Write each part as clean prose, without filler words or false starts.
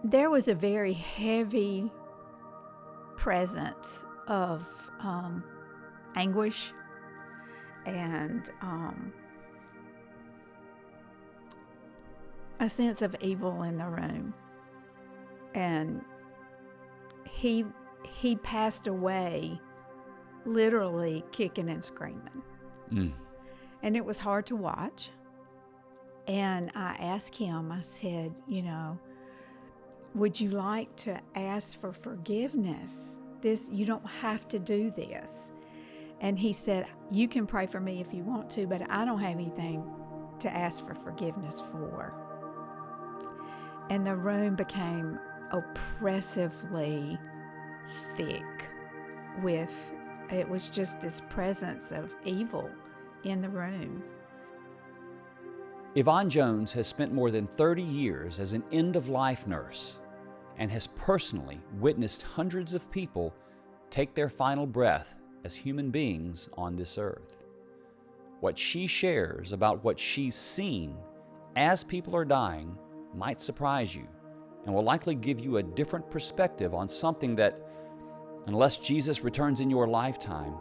there was a very heavy presence of anguish and a sense of evil in the room. And he passed away literally kicking and screaming. And it was hard to watch. And I asked him, I said, would you like to ask for forgiveness? You don't have to do this. And he said, you can pray for me if you want to, but I don't have anything to ask for forgiveness for. And the room became oppressively thick it was just this presence of evil in the room. Yvonne Jones has spent more than 30 years as an end-of-life nurse and has personally witnessed hundreds of people take their final breath as human beings on this earth. What she shares about what she's seen as people are dying might surprise you and will likely give you a different perspective on something that, unless Jesus returns in your lifetime,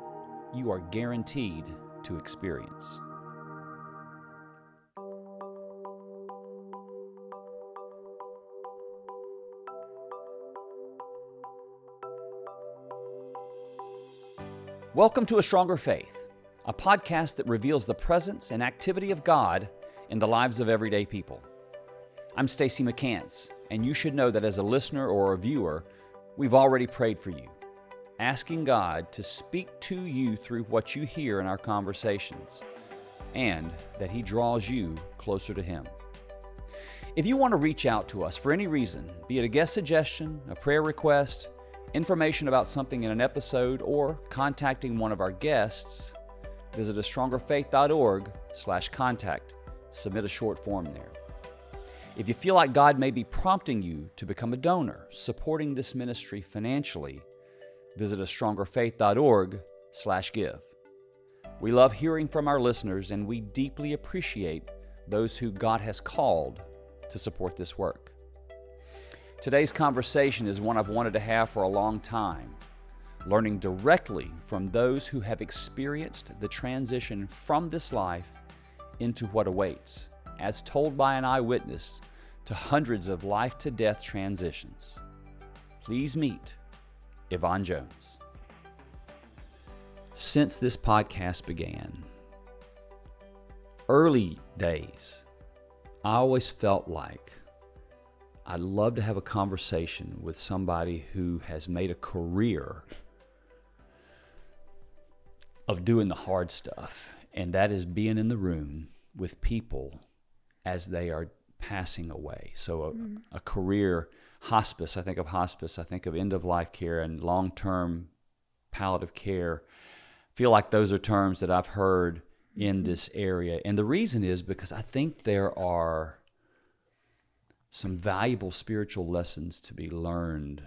you are guaranteed to experience. Welcome to A Stronger Faith, a podcast that reveals the presence and activity of God in the lives of everyday people. I'm Stacy McCants, and you should know that as a listener or a viewer, we've already prayed for you, asking God to speak to you through what you hear in our conversations, and that He draws you closer to Him. If you want to reach out to us for any reason, be it a guest suggestion, a prayer request, information about something in an episode, or contacting one of our guests, visit astrongerfaith.org/contact. Submit a short form there. If you feel like God may be prompting you to become a donor, supporting this ministry financially, visit astrongerfaith.org/give. We love hearing from our listeners, and we deeply appreciate those who God has called to support this work. Today's conversation is one I've wanted to have for a long time, learning directly from those who have experienced the transition from this life into what awaits, as told by an eyewitness to hundreds of life-to-death transitions. Please meet Yvonne Jones. Since this podcast began, early days, I always felt like I'd love to have a conversation with somebody who has made a career of doing the hard stuff, and that is being in the room with people as they are passing away. So a career, hospice, I think of end-of-life care and long-term palliative care. I feel like those are terms that I've heard in this area. And the reason is because I think there are some valuable spiritual lessons to be learned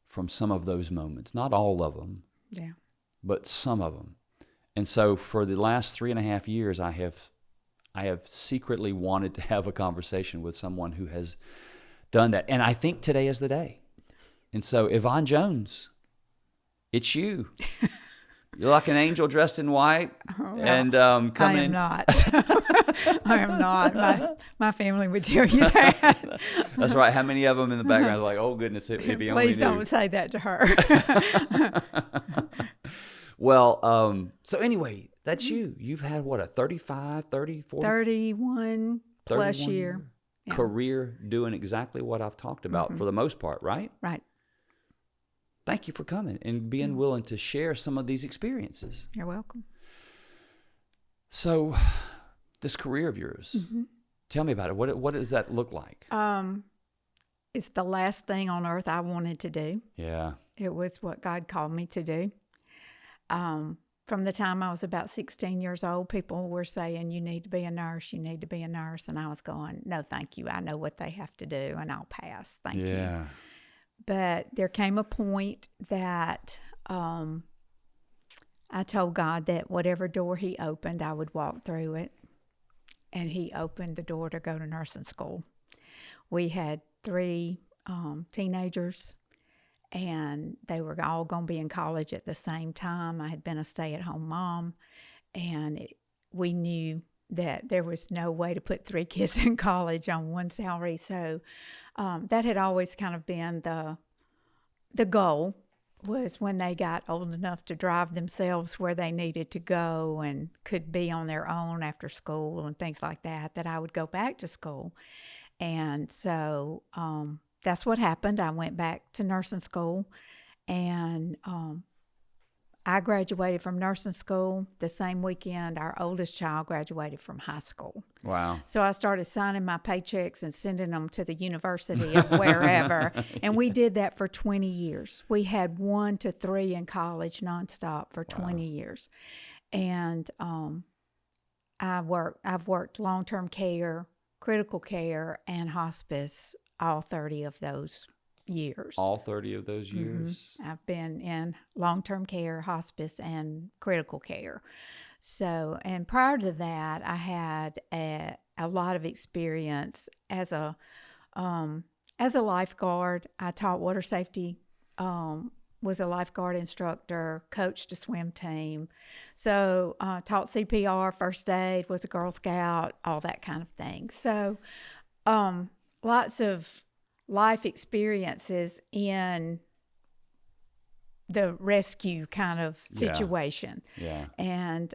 from some of those moments. Not all of them, but some of them. And so for the last 3.5 years, I have secretly wanted to have a conversation with someone who has done that. And I think today is the day. And so Yvonne Jones, it's you. You're like an angel dressed in white. And coming in. I am not. My family would tell you that. That's right. How many of them in the background are like, oh, goodness, if he only knew. Please don't say that to her. Well, so anyway, that's you. You've had, what, a 35, 30, 40? 31 plus year career doing exactly what I've talked about for the most part, right? Right. Thank you for coming and being willing to share some of these experiences. You're welcome. So, this career of yours, tell me about it. What does that look like? It's the last thing on earth I wanted to do. Yeah. It was what God called me to do. From the time I was about 16 years old, people were saying, you need to be a nurse, you need to be a nurse. And I was going, no, thank you. I know what they have to do, and I'll pass. Thank you. But there came a point that I told God that whatever door He opened, I would walk through it. And He opened the door to go to nursing school. We had 3 teenagers, and they were all going to be in college at the same time. I had been a stay-at-home mom, and we knew that there was no way to put 3 kids in college on one salary. So that had always kind of been the goal, was when they got old enough to drive themselves where they needed to go and could be on their own after school and things like that, that I would go back to school. And so that's what happened. I went back to nursing school, and I graduated from nursing school the same weekend our oldest child graduated from high school. Wow. So I started signing my paychecks and sending them to the university of wherever. And we did that for 20 years. We had 1 to 3 in college nonstop for 20 years. And I've worked long-term care, critical care, and hospice all 30 of those years. All 30 of those years? I've been in long-term care, hospice, and critical care. So, and prior to that, I had a lot of experience as a lifeguard. I taught water safety, was a lifeguard instructor, coached a swim team. So, taught CPR, first aid, was a Girl Scout, all that kind of thing. So, lots of life experiences in the rescue kind of situation. Yeah. And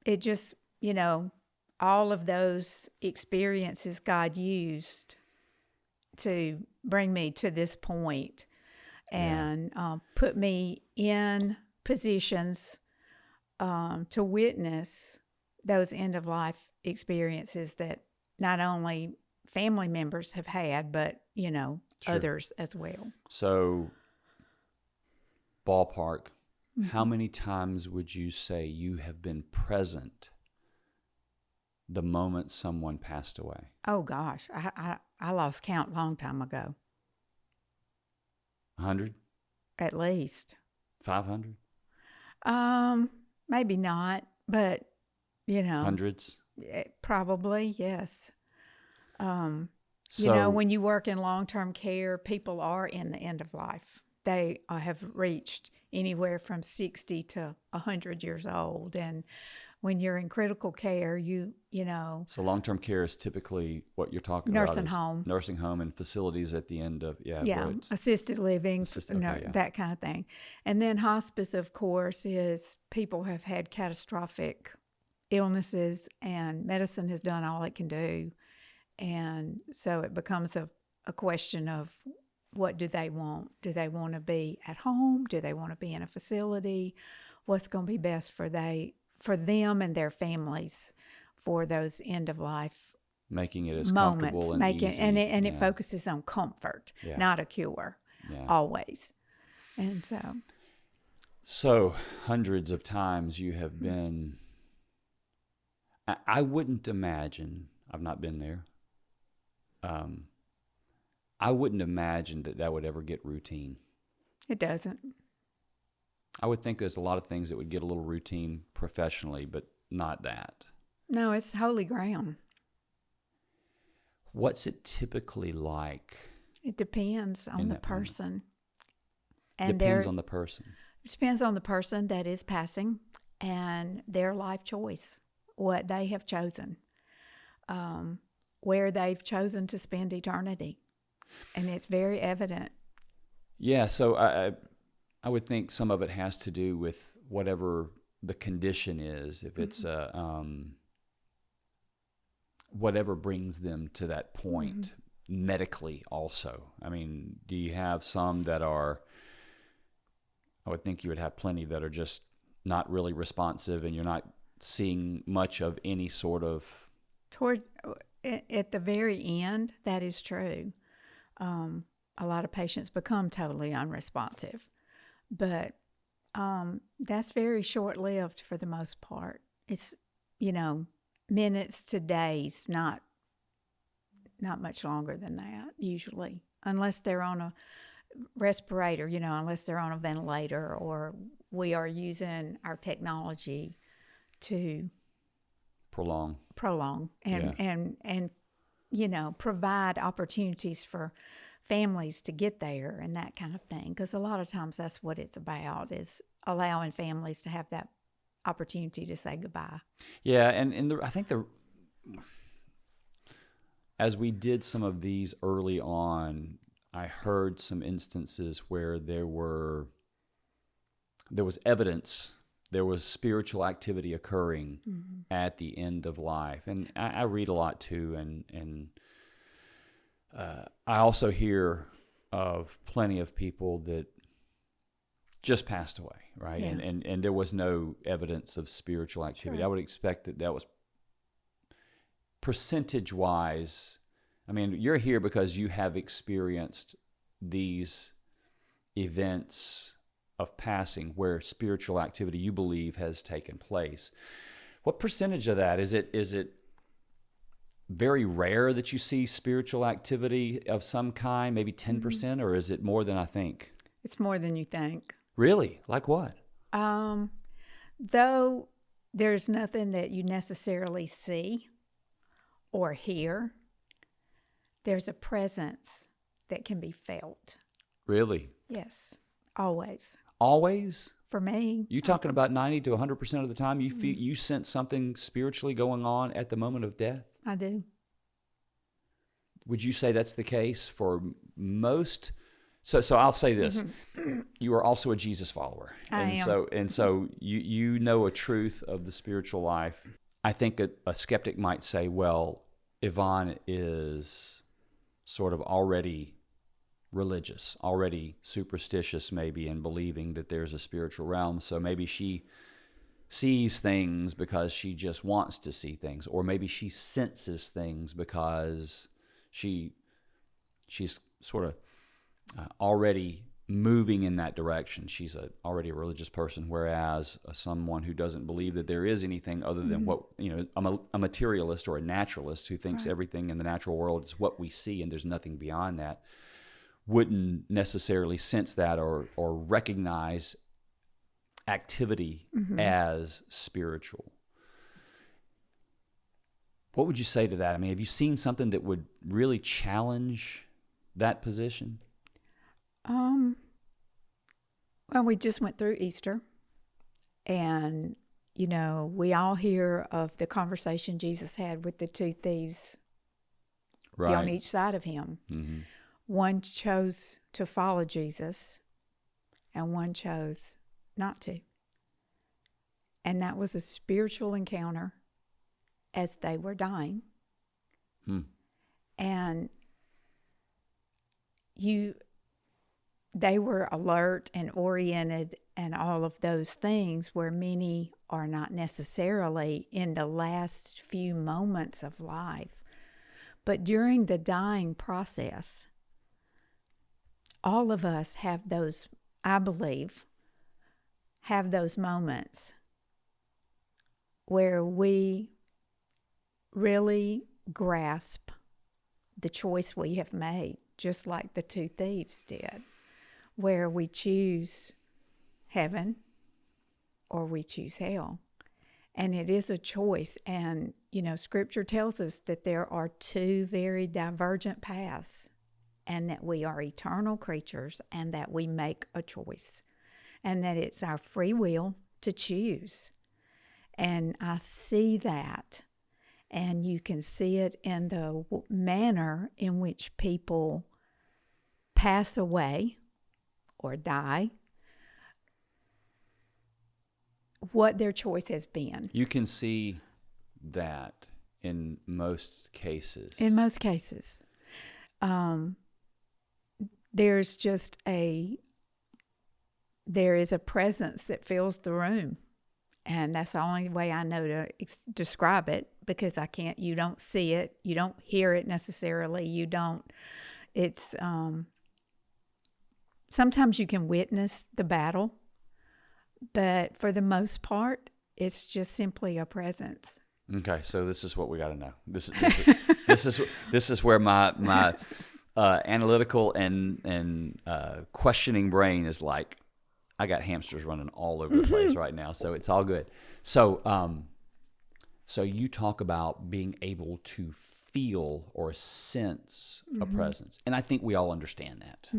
it just, all of those experiences God used to bring me to this point and put me in positions to witness those end-of-life experiences that not only family members have had, but, Sure. others as well. So, ballpark, how many times would you say you have been present the moment someone passed away? Oh, gosh. I lost count a long time ago. 100? At least. 500? Maybe not, but, Hundreds? Probably, yes. So, when you work in long-term care, people are in the end of life. They have reached anywhere from 60 to 100 years old. And when you're in critical care, So long-term care is typically what you're talking nursing about. home. Nursing home and facilities at the end of, Assisted living, okay, that kind of thing. And then hospice, of course, is people have had catastrophic illnesses, and medicine has done all it can do. And so it becomes a question of, what do they want? Do they want to be at home? Do they want to be in a facility? What's going to be best for them and their families for those end of life making it as moments? Comfortable and easy. And it focuses on comfort, not a cure, always. And so hundreds of times you have been. I wouldn't imagine. I've not been there. I wouldn't imagine that would ever get routine. It doesn't. I would think there's a lot of things that would get a little routine professionally, but not that. No, it's holy ground. What's it typically like? It depends on the person. And depends on the person. It depends on the person that is passing and their life choice, what they have chosen, where they've chosen to spend eternity. And it's very evident. Yeah, so I would think some of it has to do with whatever the condition is. If it's whatever brings them to that point medically also. I mean, do you have some that are, I would think you would have plenty that are just not really responsive and you're not seeing much of any sort of... At the very end, that is true. A lot of patients become totally unresponsive, but that's very short-lived for the most part. It's, minutes to days, not much longer than that usually, unless they're on a respirator, unless they're on a ventilator, or we are using our technology to prolong and provide opportunities for families to get there and that kind of thing. Because a lot of times that's what it's about, is allowing families to have that opportunity to say goodbye. Yeah, I think as we did some of these early on, I heard some instances where there was evidence, there was spiritual activity occurring at the end of life. And I read a lot too, and I also hear of plenty of people that just passed away, right? Yeah. And there was no evidence of spiritual activity. Sure. I would expect that was percentage-wise. I mean, you're here because you have experienced these events of passing where spiritual activity, you believe, has taken place. What percentage of that is it very rare that you see spiritual activity of some kind, maybe 10%, or is it more than I think? It's more than you think. Really? Like what? Though there's nothing that you necessarily see or hear, there's a presence that can be felt. Really? Yes, always. Always? For me. You talking about 90 to 100% of the time you feel you sense something spiritually going on at the moment of death? I do. Would you say that's the case for most? So I'll say this: you are also a Jesus follower, I am. And so you know a truth of the spiritual life. I think a skeptic might say, well, Yvonne is sort of already religious, already superstitious, maybe, in believing that there's a spiritual realm. So maybe she sees things because she just wants to see things, or maybe she senses things because she's sort of already moving in that direction. She's already a religious person, whereas someone who doesn't believe that there is anything other than what, a materialist or a naturalist who thinks everything in the natural world is what we see and there's nothing beyond that, wouldn't necessarily sense that or recognize activity as spiritual. What would you say to that? I mean, have you seen something that would really challenge that position? Well, we just went through Easter, and, we all hear of the conversation Jesus had with the two thieves on each side of him. Mm-hmm. One chose to follow Jesus, and one chose not to. And that was a spiritual encounter as they were dying. And they were alert and oriented and all of those things, where many are not necessarily in the last few moments of life. But during the dying process, all of us have those, I believe, have those moments where we really grasp the choice we have made, just like the two thieves did, where we choose heaven or we choose hell. And it is a choice. And, Scripture tells us that there are two very divergent paths, and that we are eternal creatures, and that we make a choice, and that it's our free will to choose. And I see that, and you can see it in the manner in which people pass away or die, what their choice has been. You can see that in most cases. In most cases. There is a presence that fills the room. And that's the only way I know to describe it, because you don't see it, you don't hear it necessarily, it's, sometimes you can witness the battle, but for the most part, it's just simply a presence. Okay, so this is what we got to know. This is where my analytical and questioning brain is like, I got hamsters running all over the place right now, so it's all good. So you talk about being able to feel or sense a presence. And I think we all understand that.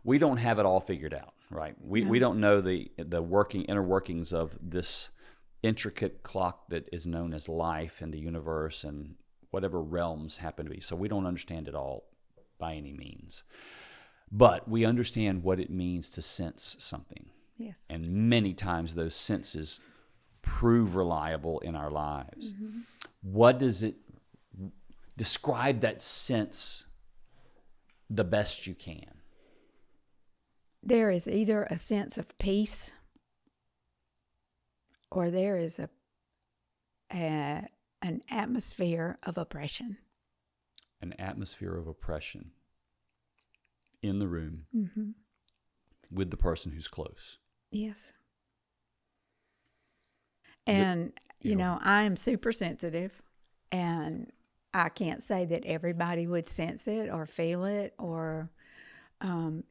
We don't have it all figured out, right? We don't know the inner workings of this intricate clock that is known as life and the universe and whatever realms happen to be. So we don't understand it all by any means. But we understand what it means to sense something. Yes. And many times those senses prove reliable in our lives. What does it describe that sense the best you can? There is either a sense of peace or there is an atmosphere of oppression. An atmosphere of oppression in the room with the person who's close. Yes. And, you know, I am super sensitive, and I can't say that everybody would sense it or feel it or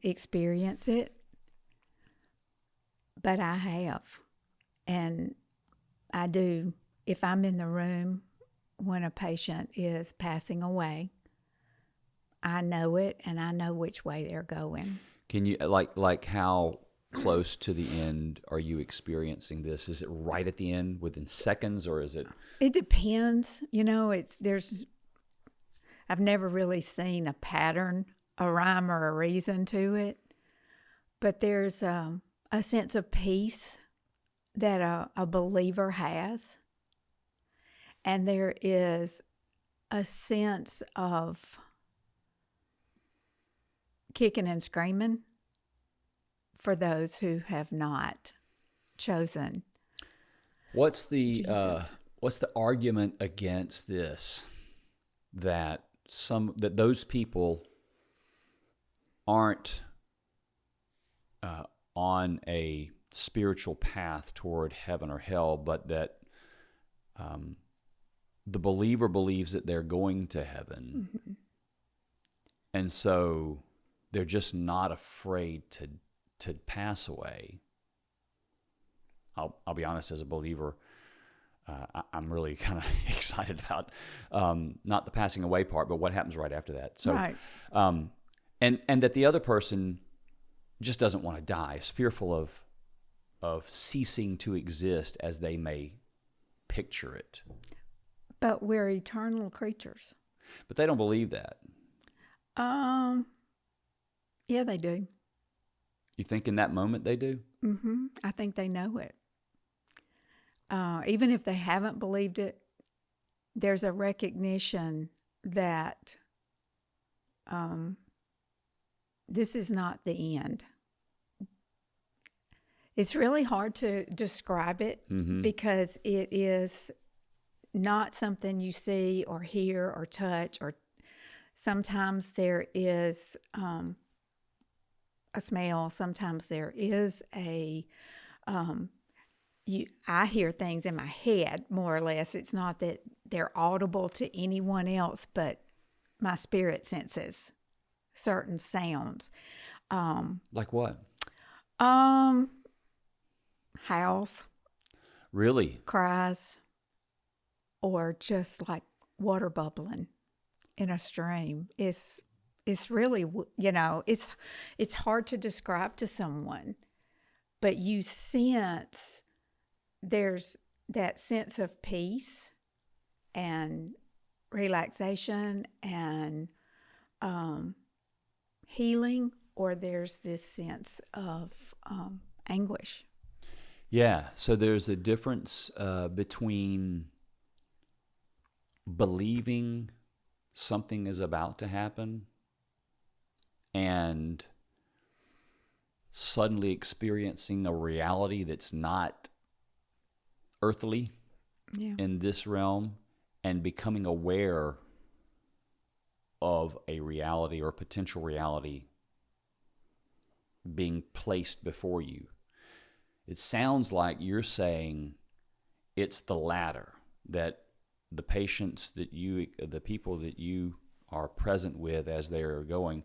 experience it, but I have. And I do. If I'm in the room when a patient is passing away, I know it, and I know which way they're going. Can you, like how close to the end are you experiencing this? Is it right at the end, within seconds, or is it? It depends. You know, I've never really seen a pattern, a rhyme or a reason to it, but there's a sense of peace that a believer has, and there is a sense of kicking and screaming for those who have not chosen. What's the argument against this? That those people aren't on a spiritual path toward heaven or hell, but that the believer believes that they're going to heaven, and so they're just not afraid to pass away. I'll be honest, as a believer, I'm really kind of excited about not the passing away part, but what happens right after that. So, right. And that the other person just doesn't want to die, is fearful of ceasing to exist as they may picture it. But we're eternal creatures. But they don't believe that. Yeah, they do. You think in that moment they do? I think they know it. Even if they haven't believed it, there's a recognition that this is not the end. It's really hard to describe it because it is not something you see or hear or touch, or sometimes there is a smell. Sometimes there is I hear things in my head, more or less. It's not that they're audible to anyone else, but my spirit senses certain sounds. Like what? Howls. Really? Cries. Or just like water bubbling in a stream. It's really, you know, it's hard to describe to someone, but you sense there's that sense of peace and relaxation and healing, or there's this sense of anguish. Yeah, so there's a difference between believing something is about to happen and suddenly experiencing a reality that's not earthly in this realm, and becoming aware of a reality or potential reality being placed before you. It sounds like you're saying it's the latter, that the patients that the people that you are present with as they are going,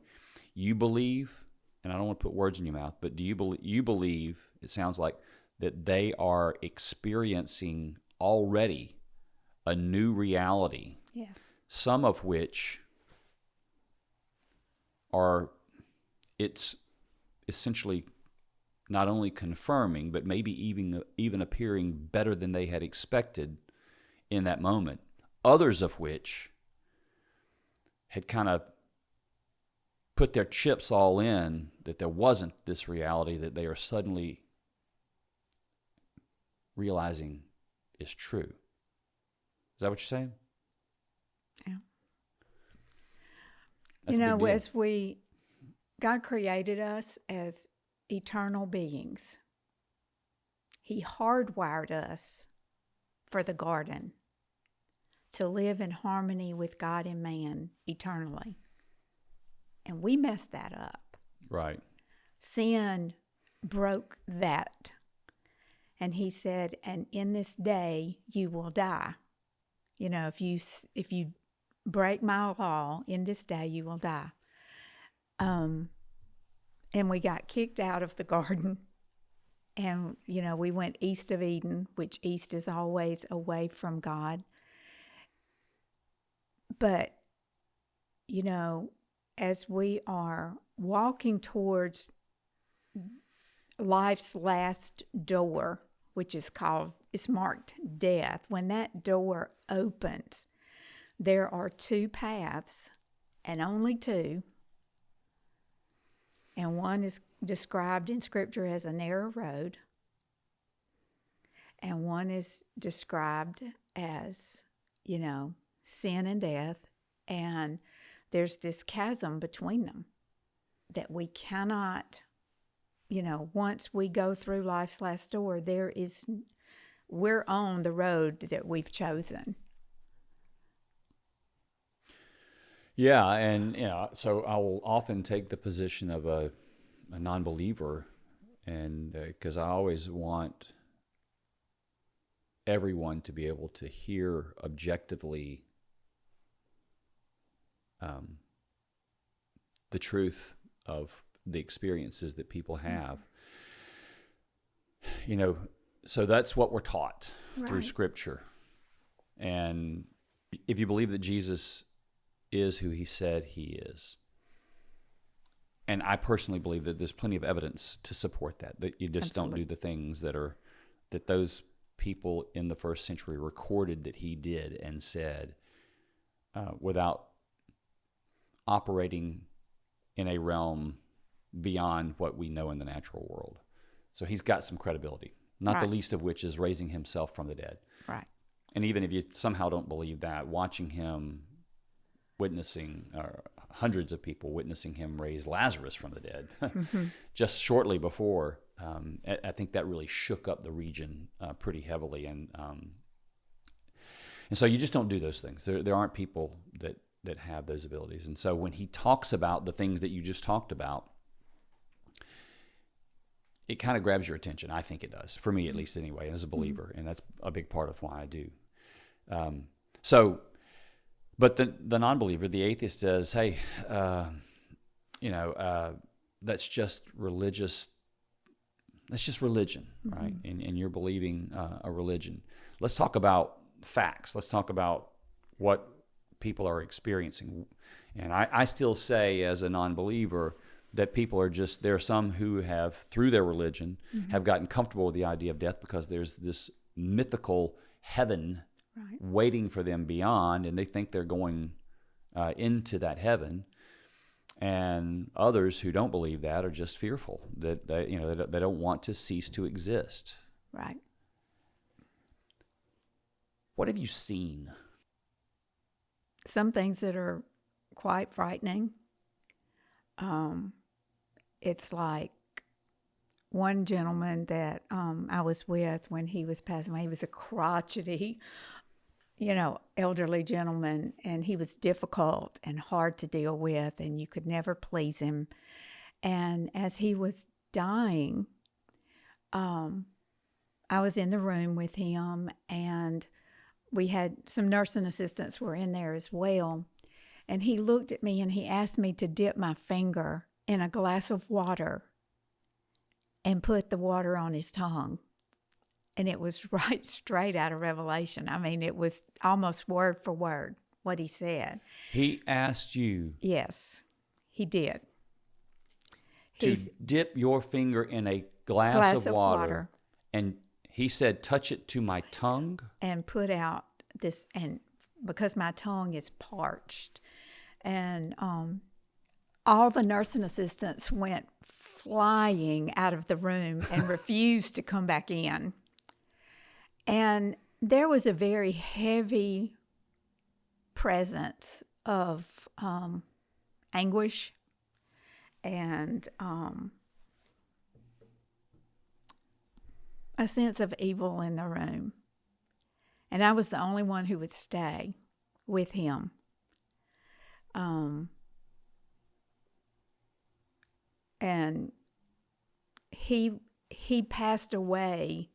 you believe, and I don't want to put words in your mouth, but do you believe, it sounds like, that they are experiencing already a new reality. Yes. some of which it's essentially not only confirming, but maybe even appearing better than they had expected in that moment. Others of which had kind of put their chips all in that there wasn't this reality that they are suddenly realizing is true. Is that what you're saying? Yeah. That's a big deal. As God created us as eternal beings. He hardwired us for the garden to live in harmony with God and man eternally. And we messed that up. Right. Sin broke that. And he said, and in this day you will die. If you break my law, in this day you will die. And we got kicked out of the garden. And, we went east of Eden, which east is always away from God. But, as we are walking towards life's last door, which is marked death, when that door opens, there are two paths, and only two. And one is described in Scripture as a narrow road. And one is described as, sin and death. And there's this chasm between them that we cannot, once we go through life's last door, we're on the road that we've chosen. Yeah, and so I will often take the position of a non-believer, and because I always want everyone to be able to hear objectively the truth of the experiences that people have. So that's what we're taught through Scripture. And if you believe that Jesus is who he said he is. And I personally believe that there's plenty of evidence to support that you just don't do the things that those people in the first century recorded that he did and said without operating in a realm beyond what we know in the natural world. So he's got some credibility, not the least of which is raising himself from the dead. Right. And even if you somehow don't believe that, watching him witnessing, hundreds of people witnessing him raise Lazarus from the dead just shortly before, I think that really shook up the region pretty heavily. And so you just don't do those things. There aren't people that have those abilities. And so when he talks about the things that you just talked about, it kind of grabs your attention. I think it does, for me at least anyway, as a believer. And that's a big part of why I do. But the non-believer, the atheist, says, hey, that's just religious. That's just religion, right? And you're believing a religion. Let's talk about facts. Let's talk about what people are experiencing. And I still say, as a non-believer, that people are there are some who have, through their religion, have gotten comfortable with the idea of death because there's this mythical heaven waiting for them beyond, and they think they're going into that heaven. And others who don't believe that are just fearful that they don't want to cease to exist. Right. What have you seen? Some things that are quite frightening. It's like one gentleman that I was with when he was passing away. He was a crotchety, elderly gentleman, and he was difficult and hard to deal with, and you could never please him. And as he was dying, I was in the room with him, and we had some nursing assistants were in there as well. And he looked at me and he asked me to dip my finger in a glass of water and put the water on his tongue. And it was right straight out of Revelation. I mean, it was almost word for word what he said. He asked you Yes, he did. to dip your finger in a glass of water, and he said, touch it to my tongue. And put out this, and because my tongue is parched. And all the nursing assistants went flying out of the room and refused to come back in. And there was a very heavy presence of anguish and a sense of evil in the room. And I was the only one who would stay with him. And he passed away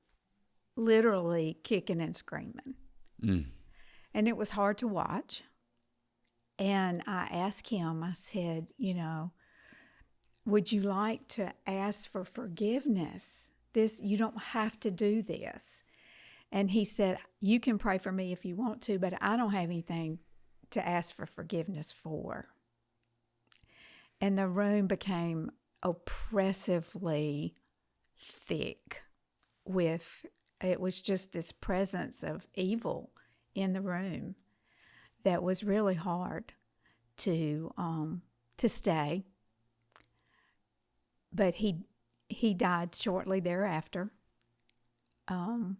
literally kicking and screaming. And it was hard to watch. And I asked him, I said, would you like to ask for forgiveness? You don't have to do this. And he said, you can pray for me if you want to, but I don't have anything to ask for forgiveness for. And the room became oppressively thick it was just this presence of evil in the room that was really hard to stay. But he died shortly thereafter. And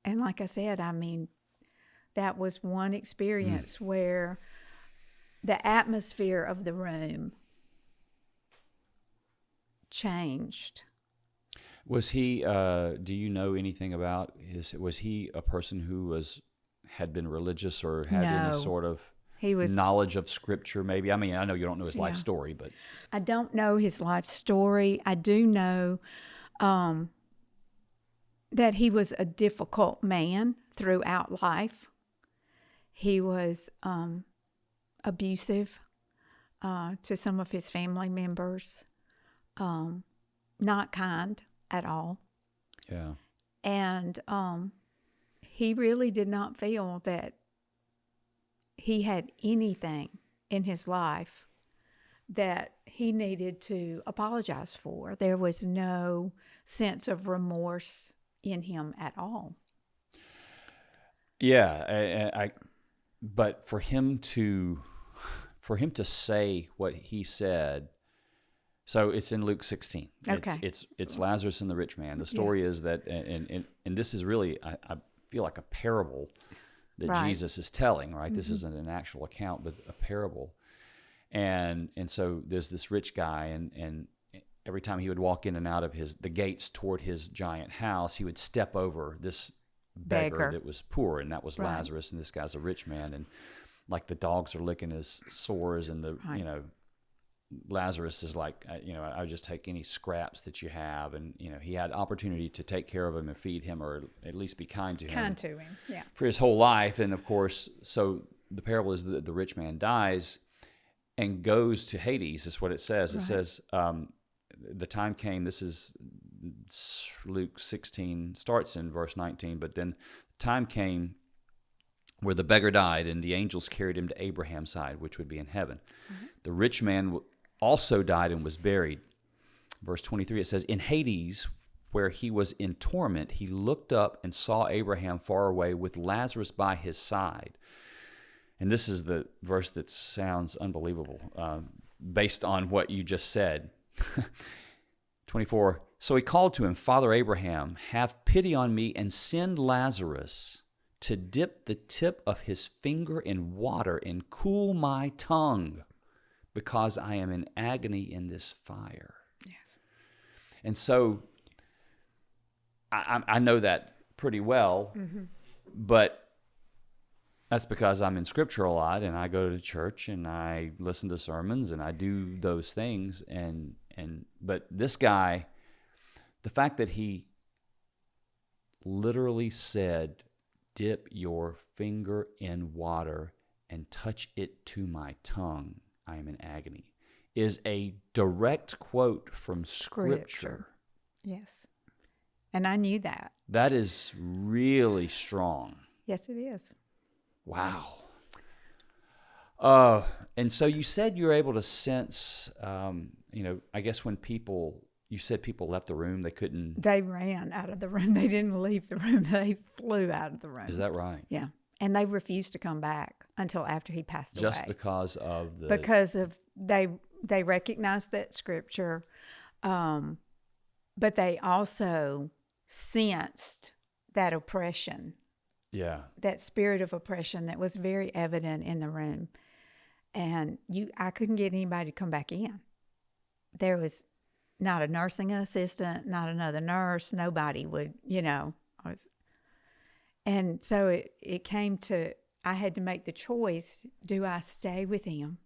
like I said, that was one experience where the atmosphere of the room changed. Was he, do you know anything about was he a person who had been religious or had any sort of knowledge of Scripture maybe? I know you don't know his life story, but. I don't know his life story. I do know that he was a difficult man throughout life. He was abusive to some of his family members, not kind at all. Yeah. And he really did not feel that he had anything in his life that he needed to apologize for. There was no sense of remorse in him at all. Yeah, but for him to say what he said. So it's in Luke 16. Okay. It's Lazarus and the rich man. The story is that, and this is really, I feel like a parable that Jesus is telling, right? This isn't an actual account, but a parable. And so there's this rich guy, and every time he would walk in and out of the gates toward his giant house, he would step over this beggar that was poor, and that was Lazarus, and this guy's a rich man, and like the dogs are licking his sores, and Lazarus is like, I would just take any scraps that you have. And, he had opportunity to take care of him and feed him, or at least be kind to him. Yeah. For his whole life. And, of course, so the parable is that the rich man dies and goes to Hades, is what it says. It says, the time came, this is Luke 16, starts in verse 19, but then time came where the beggar died, and the angels carried him to Abraham's side, which would be in heaven. The rich man also died and was buried. Verse 23, it says, in Hades, where he was in torment, he looked up and saw Abraham far away with Lazarus by his side. And this is the verse that sounds unbelievable based on what you just said. 24, so he called to him, Father Abraham, have pity on me and send Lazarus to dip the tip of his finger in water and cool my tongue, because I am in agony in this fire. Yes. And so I know that pretty well, but that's because I'm in Scripture a lot, and I go to church, and I listen to sermons, and I do those things. But this guy, the fact that he literally said, dip your finger in water and touch it to my tongue, I am in agony, is a direct quote from Scripture. Yes. And I knew that. That is really strong. Yes, it is. Wow. And so you said you were able to sense, I guess when you said people left the room, they couldn't. They ran out of the room. They didn't leave the room. They flew out of the room. Is that right? Yeah. And they refused to come back until after he passed away. Just because of they recognized that scripture, but they also sensed that oppression. Yeah. That spirit of oppression that was very evident in the room. And I couldn't get anybody to come back in. There was not a nursing assistant, not another nurse. Nobody would, And so it came to, I had to make the choice, do I stay with him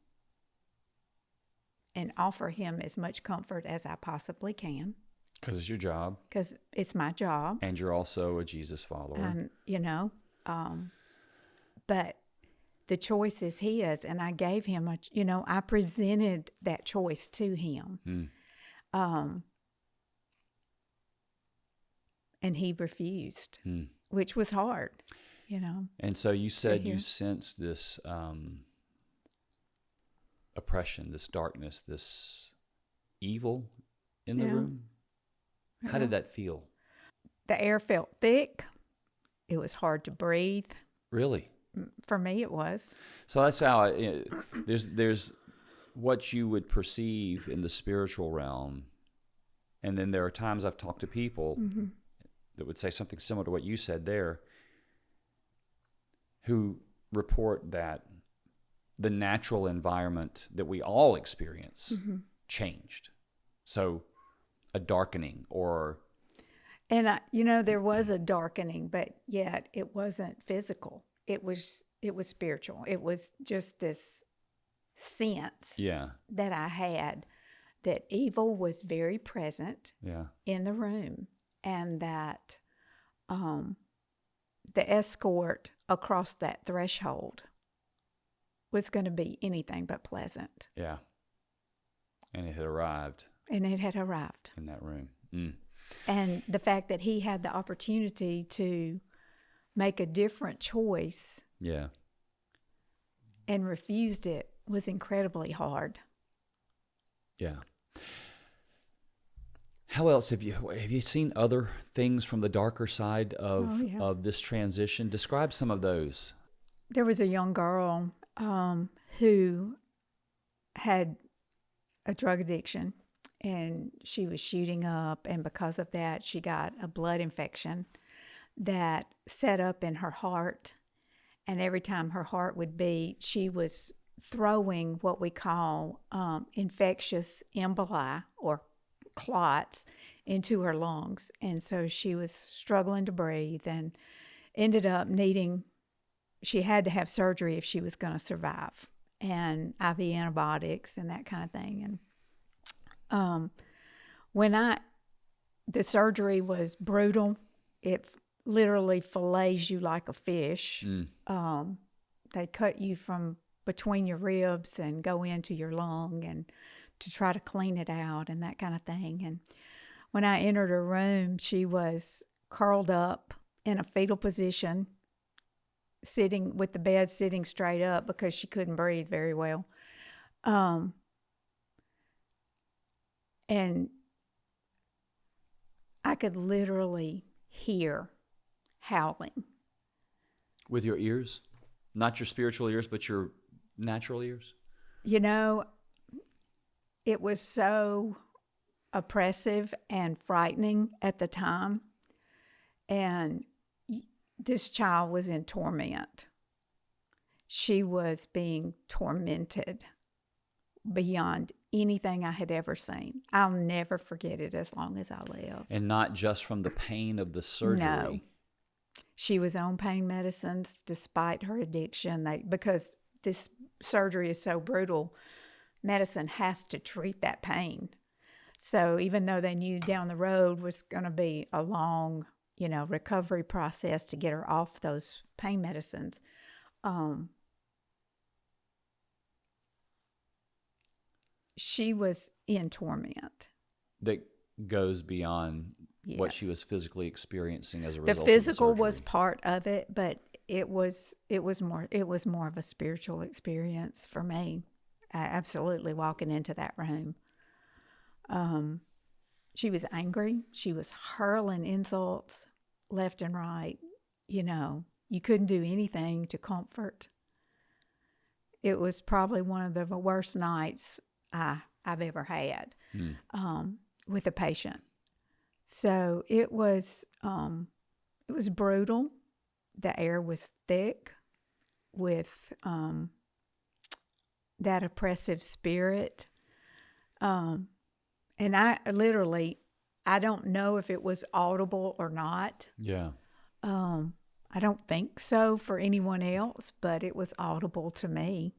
and offer him as much comfort as I possibly can? Because it's your job. Because it's my job. And you're also a Jesus follower. But the choice is his, and I gave him I presented that choice to him. And he refused, which was hard, And so you said you sensed this oppression, this darkness, this evil in the room. How did that feel? The air felt thick. It was hard to breathe. Really? For me, it was. So that's how there's what you would perceive in the spiritual realm, and then there are times I've talked to people that would say something similar to what you said there, who report that the natural environment that we all experience changed. So a darkening or... And, there was a darkening, but yet it wasn't physical. It was spiritual. It was just this sense that I had that evil was very present in the room, and that the escort across that threshold was going to be anything but pleasant. Yeah. And it had arrived. And it had arrived. In that room. And the fact that he had the opportunity to make a different choice and refused it was incredibly hard. Yeah. How else have you seen other things from the darker side of this transition? Describe some of those. There was a young girl who had a drug addiction, and she was shooting up, and because of that, she got a blood infection that set up in her heart. And every time her heart would beat, she was throwing what we call infectious emboli or clots into her lungs. And so she was struggling to breathe and ended up she had to have surgery if she was going to survive, and IV antibiotics and that kind of thing. And the surgery was brutal. It literally fillets you like a fish. They cut you from between your ribs and go into your lung and to try to clean it out and that kind of thing. And when I entered her room, she was curled up in a fetal position, sitting with the bed sitting straight up because she couldn't breathe very well. And I could literally hear howling. With your ears? Not your spiritual ears, but your natural ears? It was so oppressive and frightening at the time. And this child was in torment. She was being tormented beyond anything I had ever seen. I'll never forget it as long as I live. And not just from the pain of the surgery. No. She was on pain medicines despite her addiction. Because this surgery is so brutal, medicine has to treat that pain. So even though they knew down the road was going to be a long, recovery process to get her off those pain medicines, she was in torment. That goes beyond what she was physically experiencing as a result the of the physical surgery. was part of it, but it was more of a spiritual experience for me. Absolutely, walking into that room. She was angry. She was hurling insults left and right. You couldn't do anything to comfort. It was probably one of the worst nights I've ever had with a patient. So it was brutal. The air was thick with that oppressive spirit. And I don't know if it was audible or not. Yeah. I don't think so for anyone else, but it was audible to me.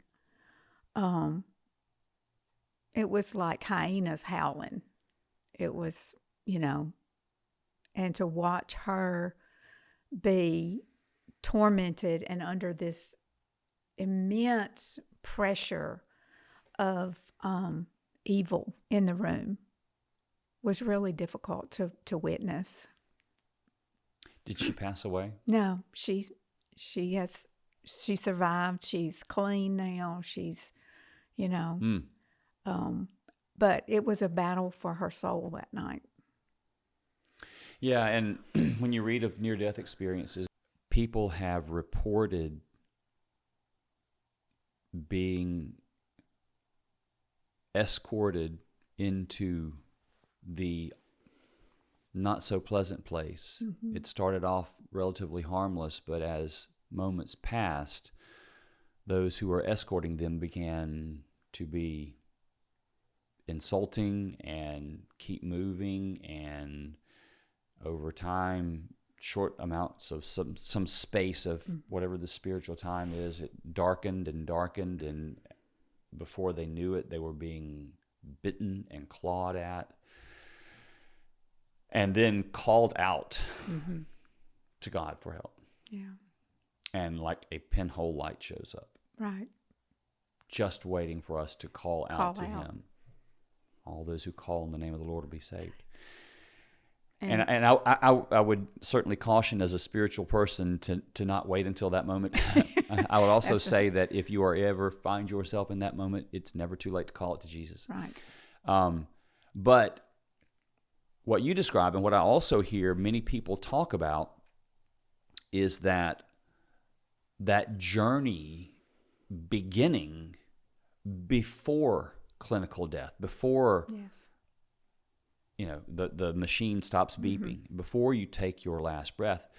It was like hyenas howling. It was, and to watch her be tormented and under this immense pressure of evil in the room was really difficult to witness. Did she pass away? No, she survived. She's clean now. She's, but it was a battle for her soul that night. Yeah, and when you read of near-death experiences, people have reported being escorted into the not so pleasant place. Mm-hmm. It started off relatively harmless, but as moments passed, those who were escorting them began to be insulting and keep moving, and over time, short amounts of some space of whatever the spiritual time is, it darkened, and before they knew it, they were being bitten and clawed at, and then called out to God for help. Yeah. And like a pinhole light shows up. Right. Just waiting for us to call out to Him. All those who call on the name of the Lord will be saved. And I would certainly caution as a spiritual person to not wait until that moment. I would also say that if you ever find yourself in that moment, it's never too late to call it to Jesus. Right. But what you describe and what I also hear many people talk about is that journey beginning before clinical death, before the machine stops beeping, before you take your last breath,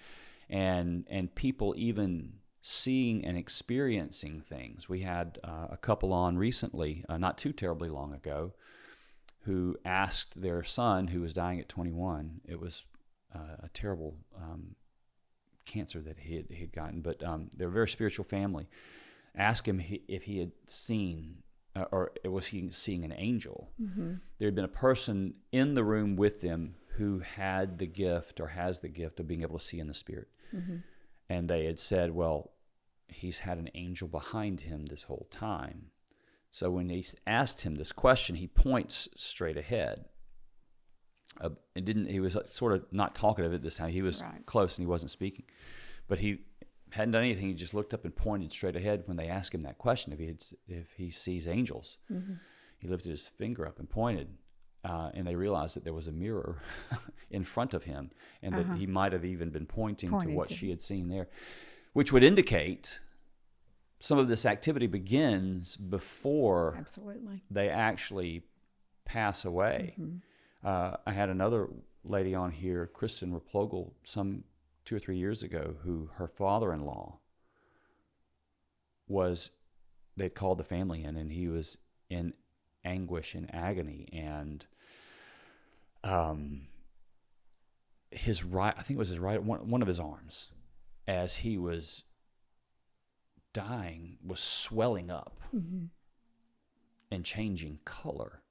and people even seeing and experiencing things. We had a couple on recently, not too terribly long ago, who asked their son, who was dying at 21. It was a terrible cancer that he had gotten, but they're a very spiritual family. Asked him if he had seen, or was he seeing an angel? Mm-hmm. There had been a person in the room with them who had the gift, or has the gift, of being able to see in the spirit. Mm-hmm. And they had said, well, he's had an angel behind him this whole time. So when they asked him this question, he points straight ahead. He was sort of not talkative at this time. He was close and he wasn't speaking. But he hadn't done anything. He just looked up and pointed straight ahead when they asked him that question, if he sees angels. Mm-hmm. He lifted his finger up and pointed, and they realized that there was a mirror in front of him, and that he might have even been pointing to what she had seen there, which would indicate some of this activity begins before they actually pass away. Mm-hmm. I had another lady on here, Kristen Replogel, some 2 or 3 years ago, who her father-in-law they'd called the family in, and he was in anguish and agony, and his right, I think it was his right, one of his arms, as he was dying, was swelling up and changing color.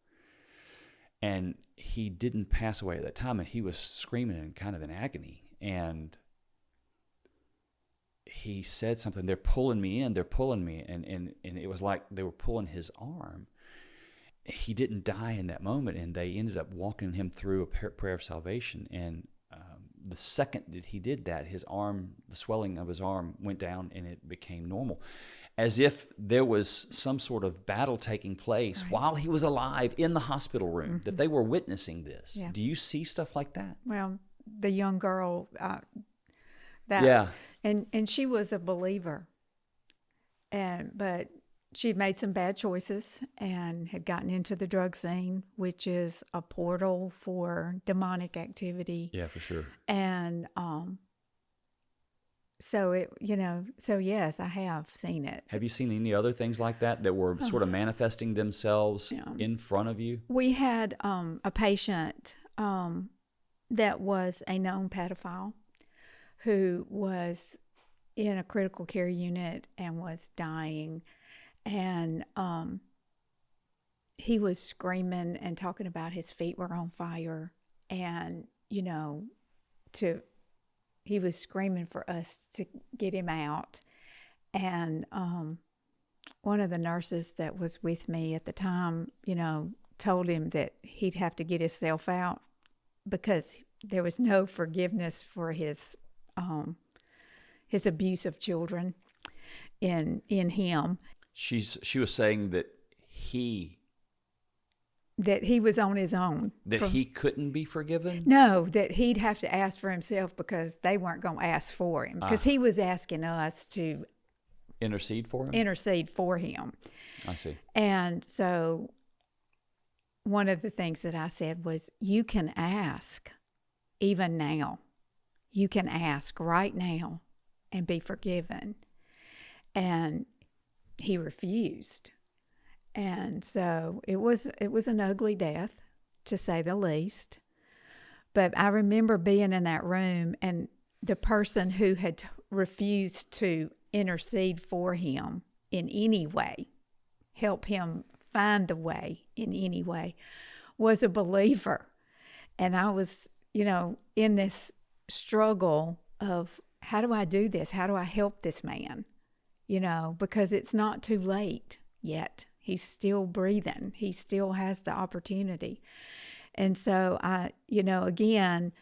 And he didn't pass away at that time, and he was screaming and kind of in agony. And he said something, they're pulling me in, and it was like they were pulling his arm. He didn't die in that moment, and they ended up walking him through a prayer of salvation. And the second that he did that, his arm, the swelling of his arm went down and it became normal. As if there was some sort of battle taking place while he was alive in the hospital room, that they were witnessing this. Yeah. Do you see stuff like that? Well, the young girl, Yeah. and she was a believer, but she'd made some bad choices and had gotten into the drug scene, which is a portal for demonic activity. Yeah, for sure. And so yes, I have seen it. Have you seen any other things like that were sort of manifesting themselves in front of you? We had a patient that was a known pedophile who was in a critical care unit and was dying. And he was screaming and talking about his feet were on fire. And, he was screaming for us to get him out. And one of the nurses that was with me at the time, told him that he'd have to get himself out because there was no forgiveness for his abuse of children in him. She was saying that he was on his own. That he couldn't be forgiven? No, that he'd have to ask for himself because they weren't going to ask for him. Because he was asking us to intercede for him? Intercede for him. I see. And so one of the things that I said was, you can ask even now. You can ask right now and be forgiven. And he refused. And so it was an ugly death, to say the least. But I remember being in that room, and the person who had refused to intercede for him in any way, help him find the way in any way, was a believer. And I was, in this struggle of, how do I do this? How do I help this man? Because it's not too late yet. He's still breathing. He still has the opportunity. And so again,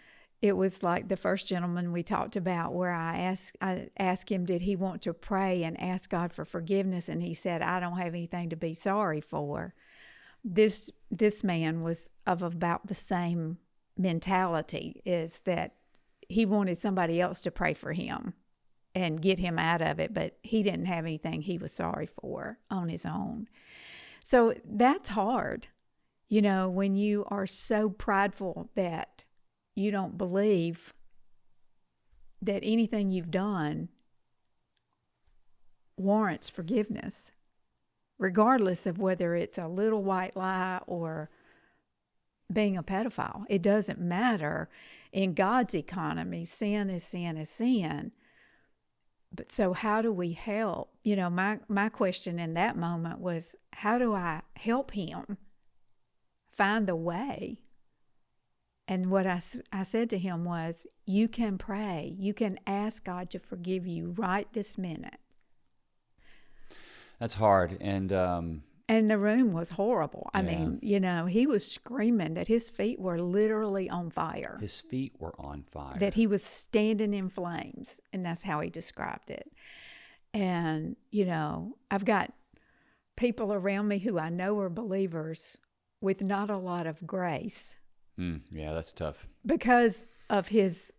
it was like the first gentleman we talked about, where I asked him, did he want to pray and ask God for forgiveness? And he said, I don't have anything to be sorry for. This man was of about the same mentality, is that he wanted somebody else to pray for him and get him out of it, but he didn't have anything he was sorry for on his own. So that's hard, when you are so prideful that you don't believe that anything you've done warrants forgiveness, regardless of whether it's a little white lie or being a pedophile. It doesn't matter. In God's economy, sin is sin is sin. But so how do we help? My question in that moment was, how do I help him find the way? And what I said to him was, you can pray. You can ask God to forgive you right this minute. That's hard. And the room was horrible. I mean, he was screaming that his feet were literally on fire. His feet were on fire. That he was standing in flames. And that's how he described it. And, I've got people around me who I know are believers with not a lot of grace. Yeah, that's tough. Because of his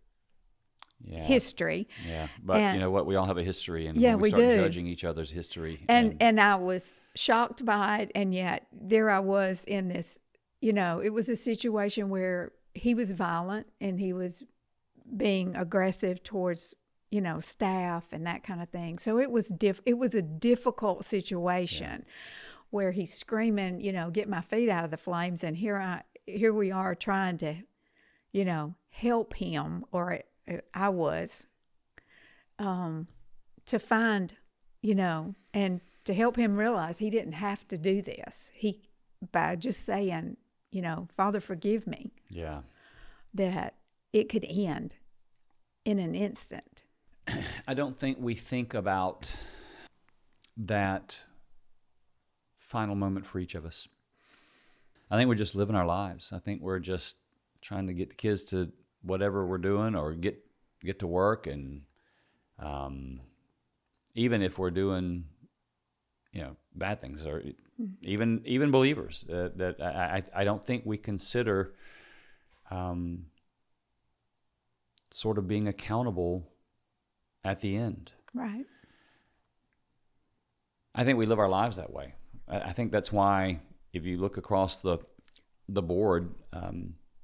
history. Yeah, but and, you know what? We all have a history, and yeah, when we we start do. judging each other's history. And I was shocked by it, and yet there I was in this, it was a situation where he was violent and he was being aggressive towards, staff and that kind of thing. So it was a difficult situation where he's screaming, get my feet out of the flames, and here we are trying to, help him, or I was, to find, and to help him realize he didn't have to do this. By just saying, Father, forgive me. Yeah. That it could end in an instant. I don't think we think about that final moment for each of us. I think we're just living our lives. I think we're just trying to get the kids to whatever we're doing, or get to work, and even if we're doing, bad things, or even believers, that I don't think we consider sort of being accountable at the end. Right. I think we live our lives that way. I think that's why, if you look across the board,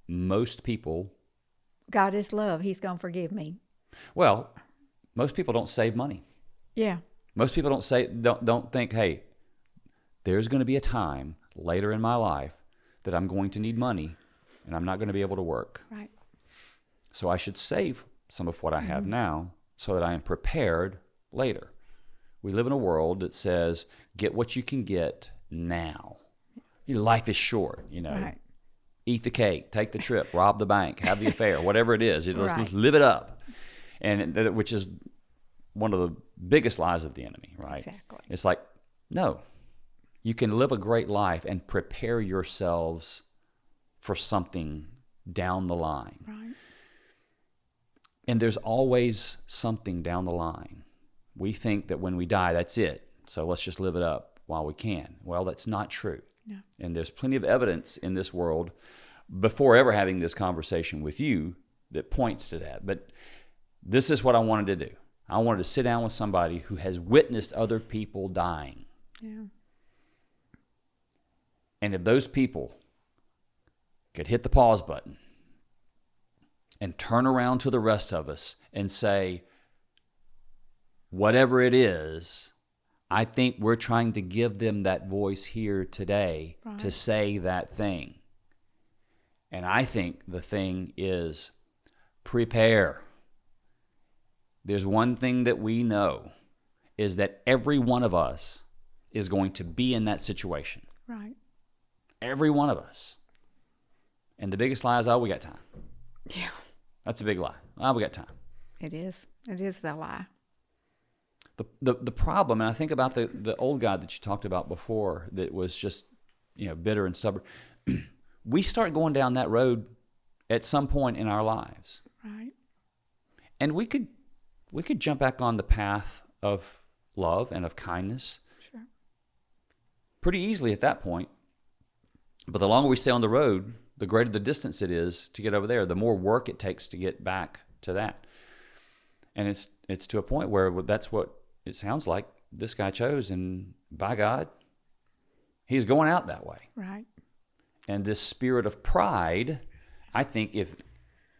most people... God is love. He's going to forgive me. Well, most people don't save money. Yeah. Most people don't think, hey, there's going to be a time later in my life that I'm going to need money and I'm not going to be able to work. Right. So I should save some of what I have now so that I am prepared later. We live in a world that says, get what you can get now. Your life is short, Right. Eat the cake, take the trip, rob the bank, have the affair, whatever it is. Right. Let's live it up. And which is one of the biggest lies of the enemy, right? Exactly. It's like, no, you can live a great life and prepare yourselves for something down the line. Right. And there's always something down the line. We think that when we die, that's it. So let's just live it up while we can. Well, that's not true. No. And there's plenty of evidence in this world, before ever having this conversation with you, that points to that. But this is what I wanted to do. I wanted to sit down with somebody who has witnessed other people dying. Yeah. And if those people could hit the pause button and turn around to the rest of us and say, whatever it is, I think we're trying to give them that voice here today to say that thing. And I think the thing is prepare. There's one thing that we know, is that every one of us is going to be in that situation. Right. Every one of us. And the biggest lie is, oh, we got time. Yeah. That's a big lie. Oh, we got time. It is. It is the lie. The problem, and I think about the old guy that you talked about before, that was just, bitter and stubborn. We start going down that road at some point in our lives. Right. And we could jump back on the path of love and of kindness. Sure. Pretty easily at that point. But the longer we stay on the road, the greater the distance it is to get over there, the more work it takes to get back to that. And it's to a point where that's what it sounds like this guy chose, and by God, he's going out that way. Right. And this spirit of pride, I think if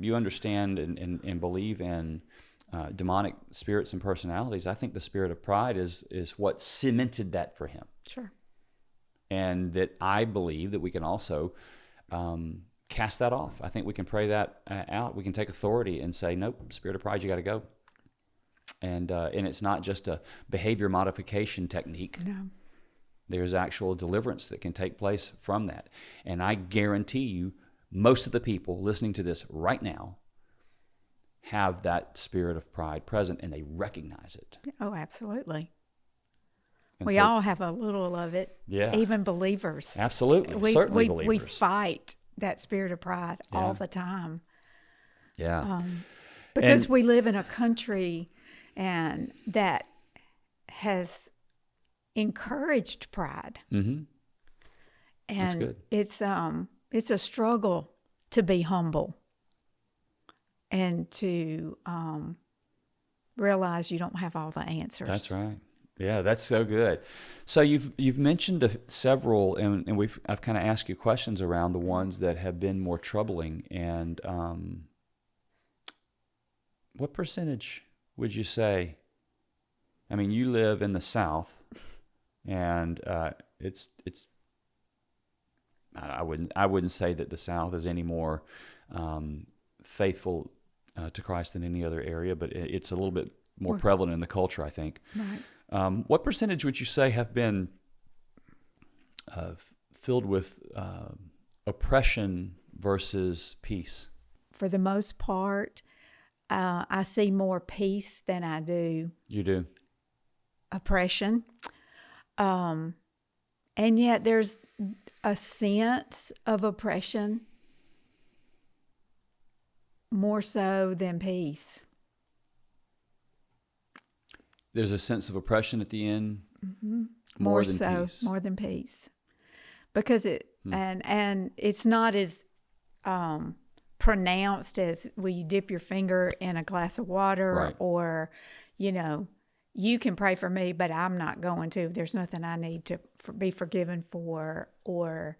you understand and believe in demonic spirits and personalities, I think the spirit of pride is what cemented that for him. Sure. And that I believe that we can also cast that off. I think we can pray that out. We can take authority and say, nope, spirit of pride, you got to go. And it's not just a behavior modification technique. No. There's actual deliverance that can take place from that. And I guarantee you, most of the people listening to this right now have that spirit of pride present, and they recognize it. Oh, absolutely. And We so, all have a little of it. Yeah. Even believers. Absolutely. Certainly we believers. fight that spirit of pride all the time. Yeah. Because we live in a country and that has encouraged pride. Mm-hmm. And That's good. It's a struggle to be humble and to realize you don't have all the answers. That's right. Yeah, that's so good. So you've mentioned several, and I've kind of asked you questions around the ones that have been more troubling. And what percentage would you say? I mean, you live in the South, and it's. I wouldn't say that the South is any more faithful to Christ than any other area, but it's a little bit more prevalent in the culture, I think. Right. What percentage would you say have been filled with oppression versus peace? For the most part, I see more peace than I do You do? oppression. And yet there's a sense of oppression more so than peace. There's a sense of oppression at the end. Mm-hmm. More than peace. More than peace, because and it's not as pronounced as when you dip your finger in a glass of water, right. Or, you can pray for me, but I'm not going to. There's nothing I need to be forgiven for, or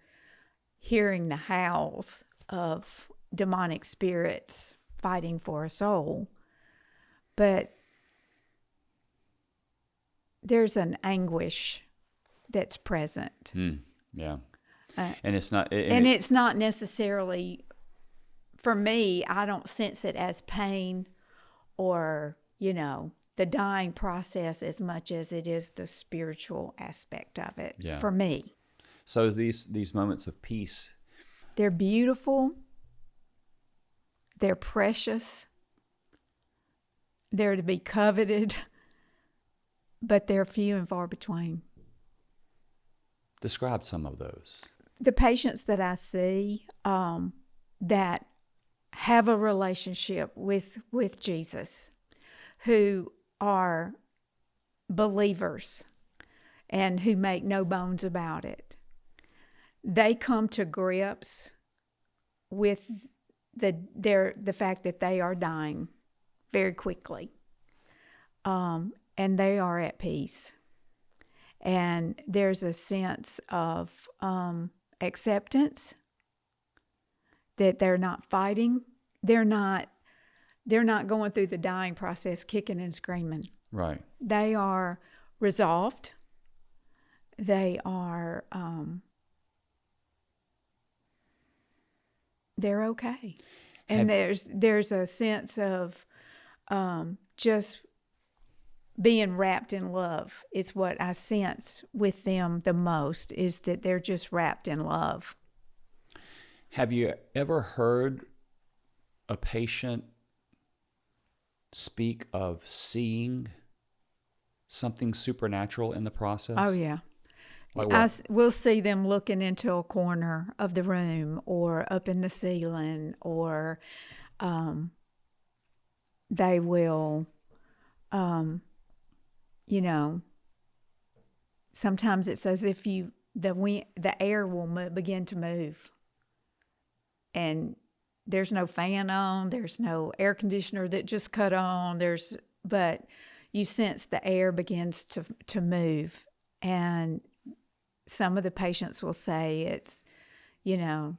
hearing the howls of demonic spirits fighting for a soul. But there's an anguish that's present. Yeah. And it's not... it's not necessarily, for me, I don't sense it as pain or, the dying process as much as it is the spiritual aspect of it, for me. So these moments of peace... They're beautiful. They're precious. They're to be coveted. But they're few and far between. Describe some of those. The patients that I see that have a relationship with Jesus, who are believers and who make no bones about it, they come to grips with the fact that they are dying very quickly, and they are at peace. And there's a sense of acceptance that they're not fighting. They're not going through the dying process kicking and screaming. Right. They are resolved. They are they're okay. And there's a sense of just being wrapped in love is what I sense with them the most, is that they're just wrapped in love. Have you ever heard a patient speak of seeing something supernatural in the process? Oh, yeah. Like what? We'll see them looking into a corner of the room or up in the ceiling, or they will... sometimes it's as if the air will begin to move, and there's no fan on, there's no air conditioner that just cut on, but you sense the air begins to move. And some of the patients will say it's, the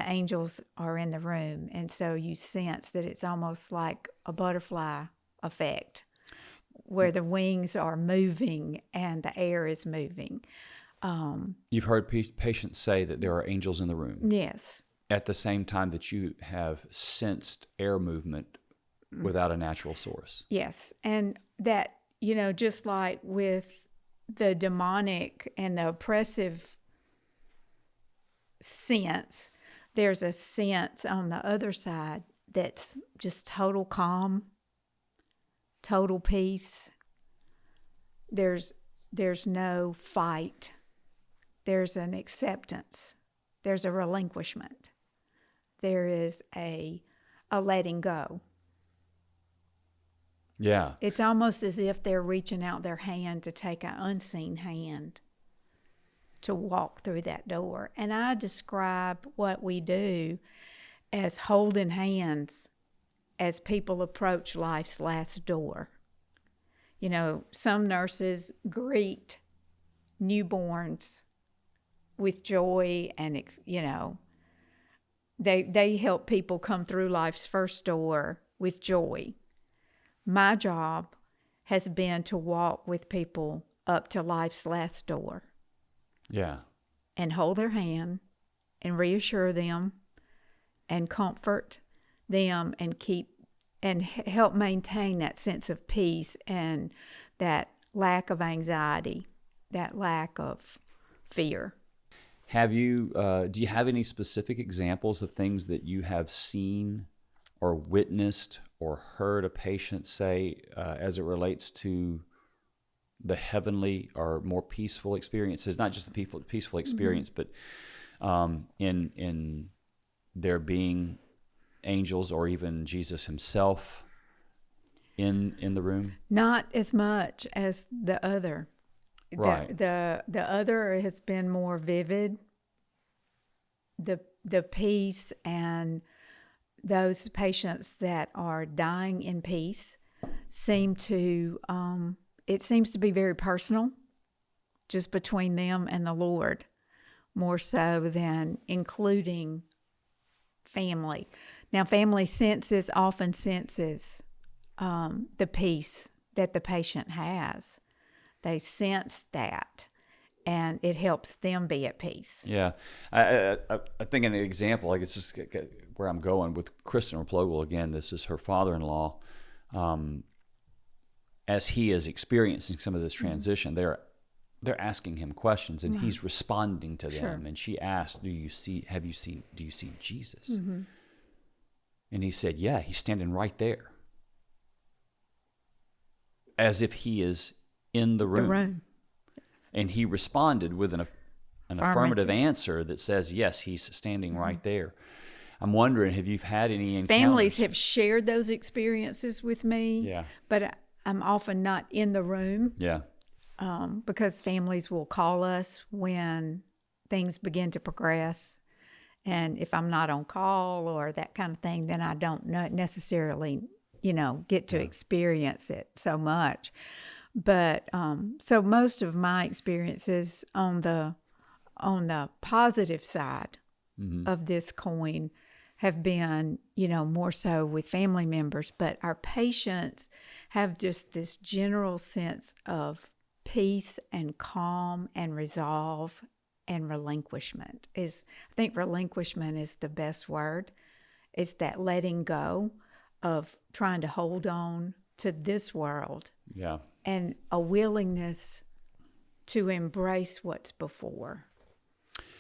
angels are in the room, and so you sense that it's almost like a butterfly effect, where the wings are moving and the air is moving. You've heard patients say that there are angels in the room. Yes. At the same time that you have sensed air movement without a natural source. Yes. And that, just like with the demonic and the oppressive sense, there's a sense on the other side that's just total calm, total peace. There's no fight. There's an acceptance. There's a relinquishment. There is a letting go. Yeah. It's almost as if they're reaching out their hand to take an unseen hand to walk through that door. And I describe what we do as holding hands as people approach life's last door. Some nurses greet newborns with joy, and they help people come through life's first door with joy. My job has been to walk with people up to life's last door. Yeah. And hold their hand and reassure them and comfort them and help maintain that sense of peace and that lack of anxiety, that lack of fear. Do you have any specific examples of things that you have seen or witnessed or heard a patient say as it relates to the heavenly or more peaceful experiences? Not just the peaceful experience, but in there being angels or even Jesus himself in the room? Not as much as the other. Right. The other has been more vivid. The peace, and those patients that are dying in peace seem to it seems to be very personal, just between them and the Lord, more so than including family. Now, family often senses the peace that the patient has. They sense that, and it helps them be at peace. Yeah. I think an example, like it's just where I'm going with Kristen Replogle again, this is her father-in-law. As he is experiencing some of this transition, they're asking him questions, and he's responding to them. Sure. And she asked, do you see Jesus? And he said, yeah, he's standing right there. As if he is in the room. The room. And he responded with an affirmative answer that says, yes, he's standing right there. I'm wondering, have you had any encounters? Families have shared those experiences with me, Yeah. but I'm often not in the room. Yeah. Because families will call us when things begin to progress. And if I'm not on call or that kind of thing, then I don't necessarily, get to experience it so much. But so most of my experiences on the positive side of this coin have been, more so with family members. But our patients have just this general sense of peace and calm and resolve and relinquishment. I think relinquishment is the best word. It's that letting go of trying to hold on to this world. Yeah. And a willingness to embrace what's before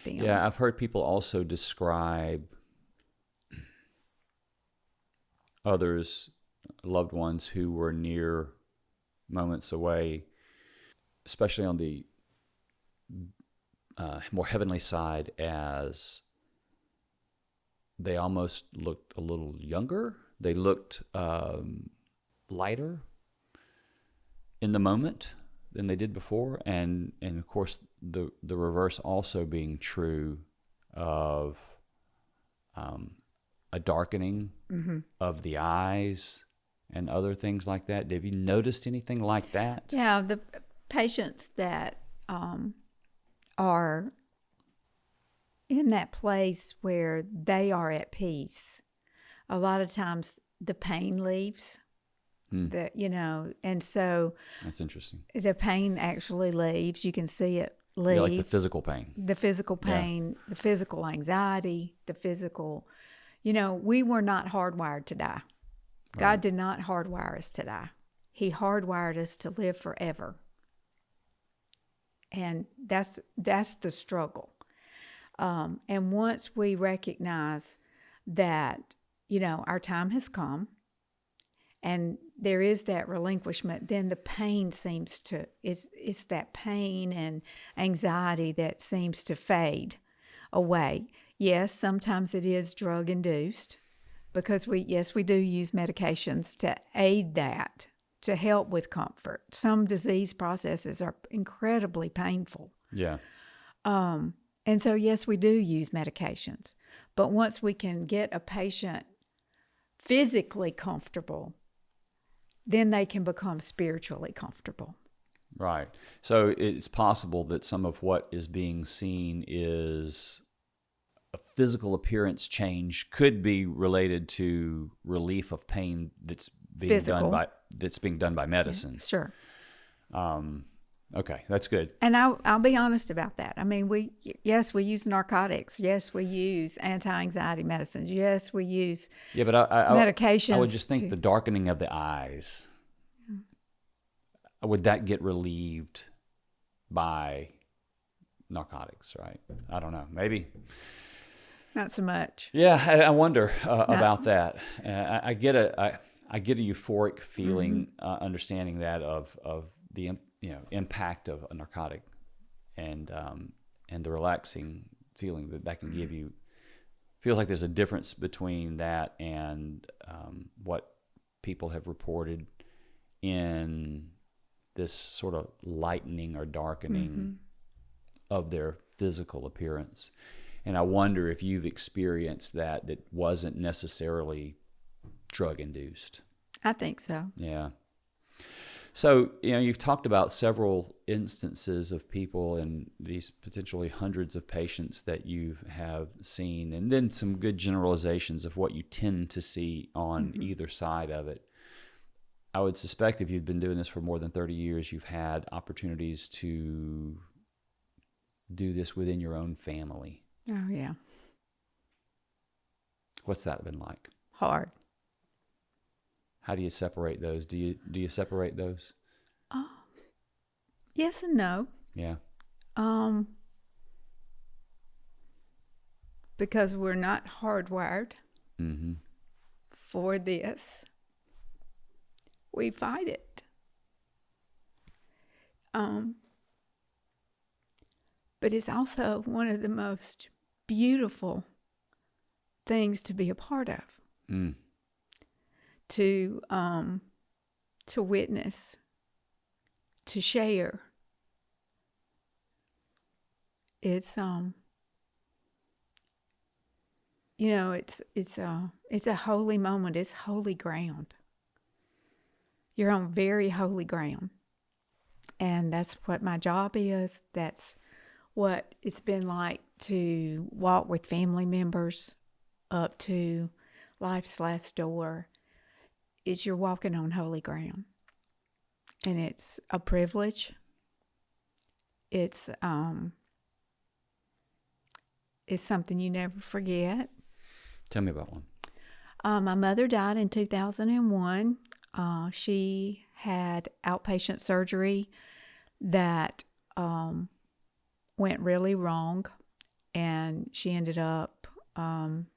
them. Yeah, I've heard people also describe others, loved ones who were near moments away, especially on the more heavenly side, as they almost looked a little younger. They looked lighter in the moment than they did before, and of course the reverse also being true of a darkening of the eyes and other things like that. Have you noticed anything like that? Yeah, the patients that are in that place where they are at peace, a lot of times the pain leaves. And so That's interesting. the pain actually leaves. You can see it leave. Yeah, like the physical pain. The physical pain, the physical anxiety, the physical, we were not hardwired to die. Right. God did not hardwire us to die. He hardwired us to live forever. And that's the struggle. And once we recognize that, our time has come, and there is that relinquishment, then the pain seems to, it's that pain and anxiety that seems to fade away. Yes, sometimes it is drug-induced, because we do use medications to aid that, to help with comfort. Some disease processes are incredibly painful. Yeah. And so, yes, we do use medications. But once we can get a patient physically comfortable, then they can become spiritually comfortable. Right. So it's possible that some of what is being seen is a physical appearance change, could be related to relief of pain that's being done by medicines. Yeah, sure. Okay, that's good. And I'll be honest about that. I mean, we use narcotics. Yes, we use anti-anxiety medicines. Yes, we use medications. I would just think the darkening of the eyes, would that get relieved by narcotics, right? I don't know. Maybe. Not so much. Yeah, I wonder about that. I get a euphoric feeling, understanding that of the impact of a narcotic, and the relaxing feeling that can give you feels like there's a difference between that and what people have reported in this sort of lightening or darkening of their physical appearance. And I wonder if you've experienced that wasn't necessarily drug-induced. I think so. Yeah. So, you've talked about several instances of people and these potentially hundreds of patients that you have seen, and then some good generalizations of what you tend to see on either side of it. I would suspect if you've been doing this for more than 30 years, you've had opportunities to do this within your own family. Oh, yeah. What's that been like? Hard. How do you separate those? Do you separate those? Yes and no. Yeah. Because we're not hardwired Mm-hmm. for this. We fight it. But it's also one of the most beautiful things to be a part of. Mm. To witness, to share. It's it's a holy moment. It's holy ground. You're on very holy ground. And that's what my job is. That's what it's been like to walk with family members up to life's last door. Is you're walking on holy ground. And it's a privilege. It's something you never forget. Tell me about one. My mother died in 2001. She had outpatient surgery that went really wrong, and she ended up on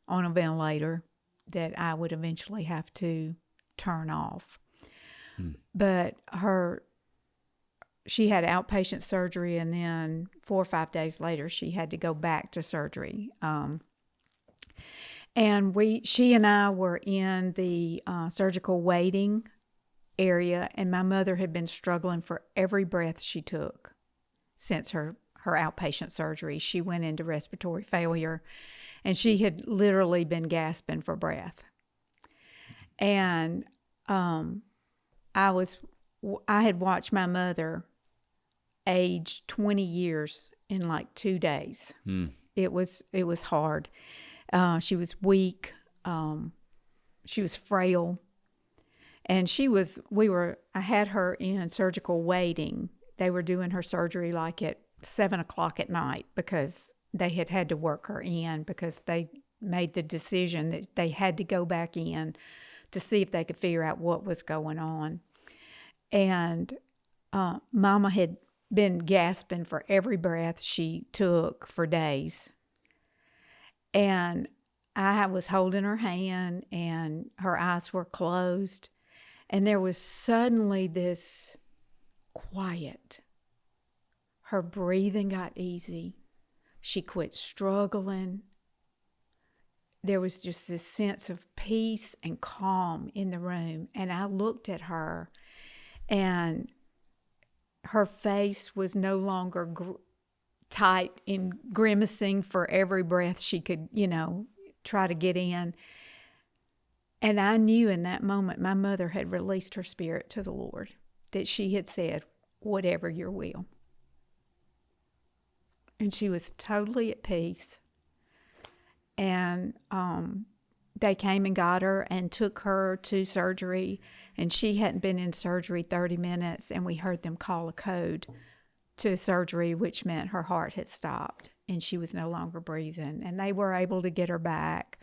a ventilator that I would eventually have to turn off. But she had outpatient surgery, and then 4 or 5 days later, she had to go back to surgery. And she and I were in the surgical waiting area, and my mother had been struggling for every breath she took since her outpatient surgery. She went into respiratory failure, and she had literally been gasping for breath. And I had watched my mother age 20 years in like 2 days. It was hard. She was weak. She was frail. And I had her in surgical waiting. They were doing her surgery like at 7:00 at night because they had to work her in because they made the decision that they had to go back in to see if they could figure out what was going on. And Mama had been gasping for every breath she took for days. And I was holding her hand, and her eyes were closed. And there was suddenly this quiet. Her breathing got easy. She quit struggling. There was just this sense of peace and calm in the room. And I looked at her, and her face was no longer tight and grimacing for every breath she could, try to get in. And I knew in that moment my mother had released her spirit to the Lord, that she had said, whatever your will. And she was totally at peace. And they came and got her and took her to surgery. And she hadn't been in surgery 30 minutes, and we heard them call a code to surgery, which meant her heart had stopped and she was no longer breathing. And they were able to get her back.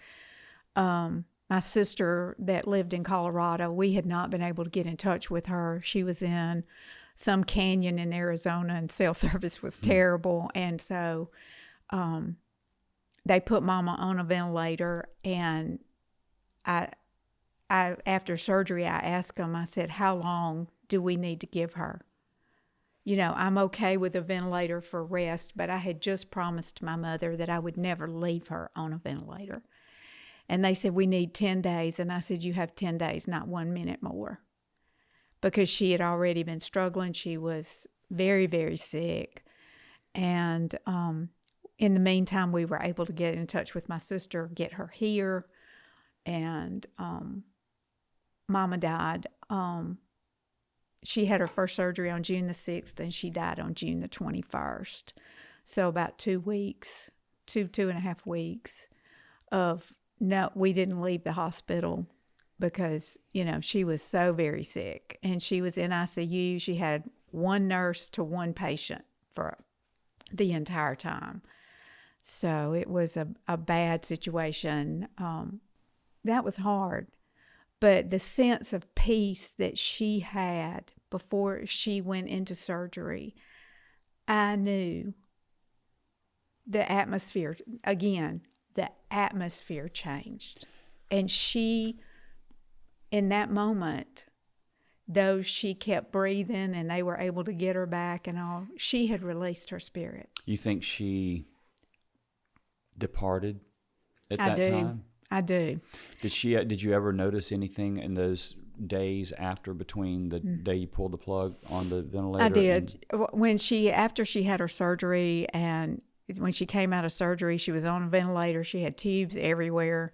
My sister that lived in Colorado, we had not been able to get in touch with her. She was in some canyon in Arizona, and cell service was terrible. And so they put Mama on a ventilator, and I after surgery, I asked them, I said, how long do we need to give her? I'm okay with a ventilator for rest, but I had just promised my mother that I would never leave her on a ventilator. And they said, we need 10 days. And I said, you have 10 days, not 1 minute more. Because she had already been struggling. She was very, very sick. And in the meantime, we were able to get in touch with my sister, get her here. And Mama died. She had her first surgery on June the 6th, and she died on June the 21st. So about 2 weeks, two and a half weeks of, no, we didn't leave the hospital because, she was so very sick. And she was in ICU. She had one nurse to one patient for the entire time. So it was a bad situation. That was hard. But the sense of peace that she had before she went into surgery, I knew the atmosphere changed. And she, in that moment, though she kept breathing and they were able to get her back and all, she had released her spirit. You think she departed at that time? I do. Did you ever notice anything in those days between the day you pulled the plug on the ventilator? I did. After she had her surgery, and when she came out of surgery, she was on a ventilator. She had tubes everywhere.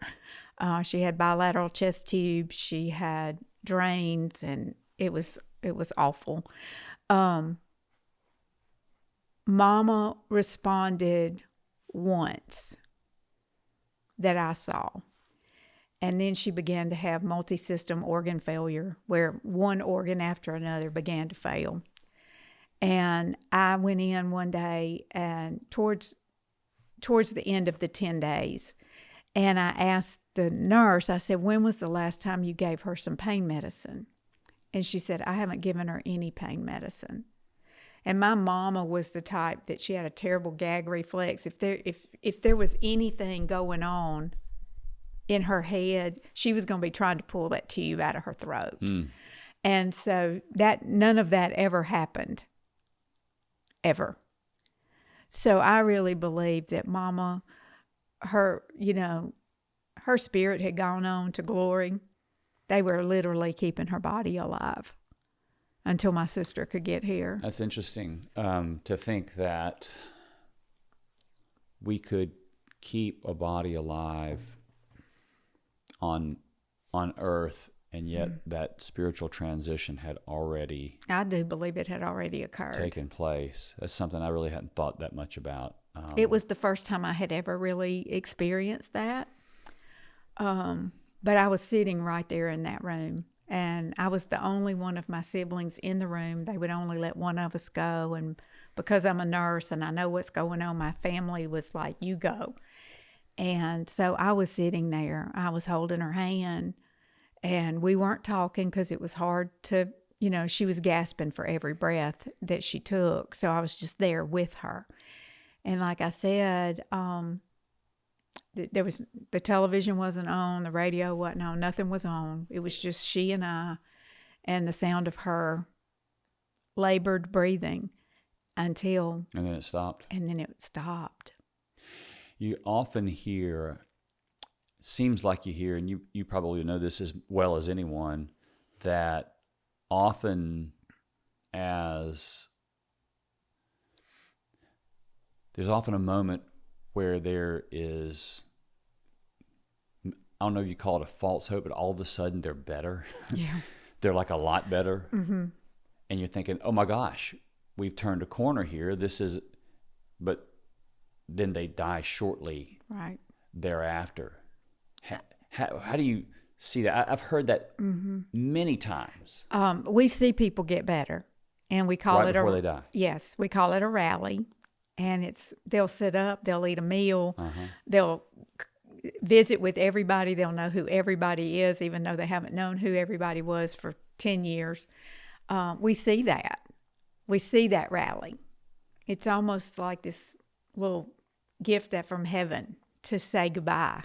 She had bilateral chest tubes. She had drains, and it was awful. Mama responded once that I saw. And then she began to have multi-system organ failure, where one organ after another began to fail. And I went in one day, and towards the end of the 10 days, and I asked the nurse, I said, when was the last time you gave her some pain medicine? And she said, I haven't given her any pain medicine. And my mama was the type that she had a terrible gag reflex. If there was anything going on in her head, she was going to be trying to pull that tube out of her throat. And so none of that ever happened, ever. So I really believe that Mama, her spirit had gone on to glory. They were literally keeping her body alive until my sister could get here. That's interesting to think that we could keep a body alive on earth, and yet that spiritual transition had already, I do believe it had already occurred, taken place. That's something I really hadn't thought that much about. It was the first time I had ever really experienced that. But I was sitting right there in that room, and I was the only one of my siblings in the room. They would only let one of us go, and because I'm a nurse and I know what's going on, my family was like, you go. And so I was sitting there. I was holding her hand, and we weren't talking because it was hard to, she was gasping for every breath that she took. So I was just there with her. And like I said, the television wasn't on, the radio wasn't on, nothing was on. It was just she and I, and the sound of her labored breathing until... And then it stopped. You often hear, seems like you hear, and you probably know this as well as anyone, that often there's often a moment where there is, I don't know if you call it a false hope, but all of a sudden they're better. Yeah. They're like a lot better. Mm-hmm. And you're thinking, oh my gosh, we've turned a corner here. But then they die shortly thereafter. How do you see that? I've heard that many times. We see people get better, and we call it before they die. Yes, we call it a rally, and they'll sit up, they'll eat a meal, they'll visit with everybody, they'll know who everybody is, even though they haven't known who everybody was for 10 years. We see that. We see that rally. It's almost like this little gift from heaven to say goodbye.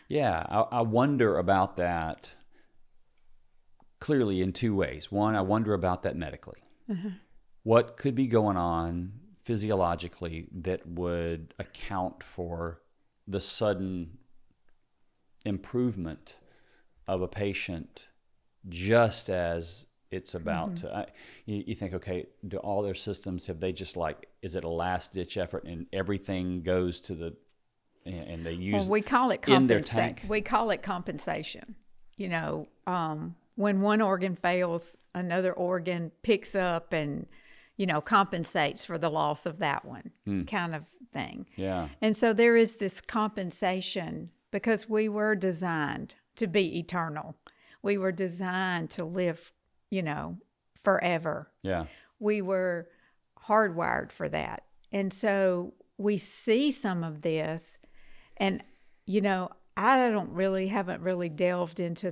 Yeah, I wonder about that clearly in two ways. One, I wonder about that medically. what could be going on physiologically that would account for the sudden improvement of a patient just as it's about to, you think, okay, do all their systems, have they just like, is it a last ditch effort and everything goes to the, and they use we call it in their tank? We call it compensation. You know, when one organ fails, another organ picks up and, you know, compensates for the loss of that one kind of thing. Yeah. And so there is this compensation because we were designed to be eternal. We were designed to live, you know, forever. Yeah. We were hardwired for that. And so we see some of this, and, you know, I haven't really delved into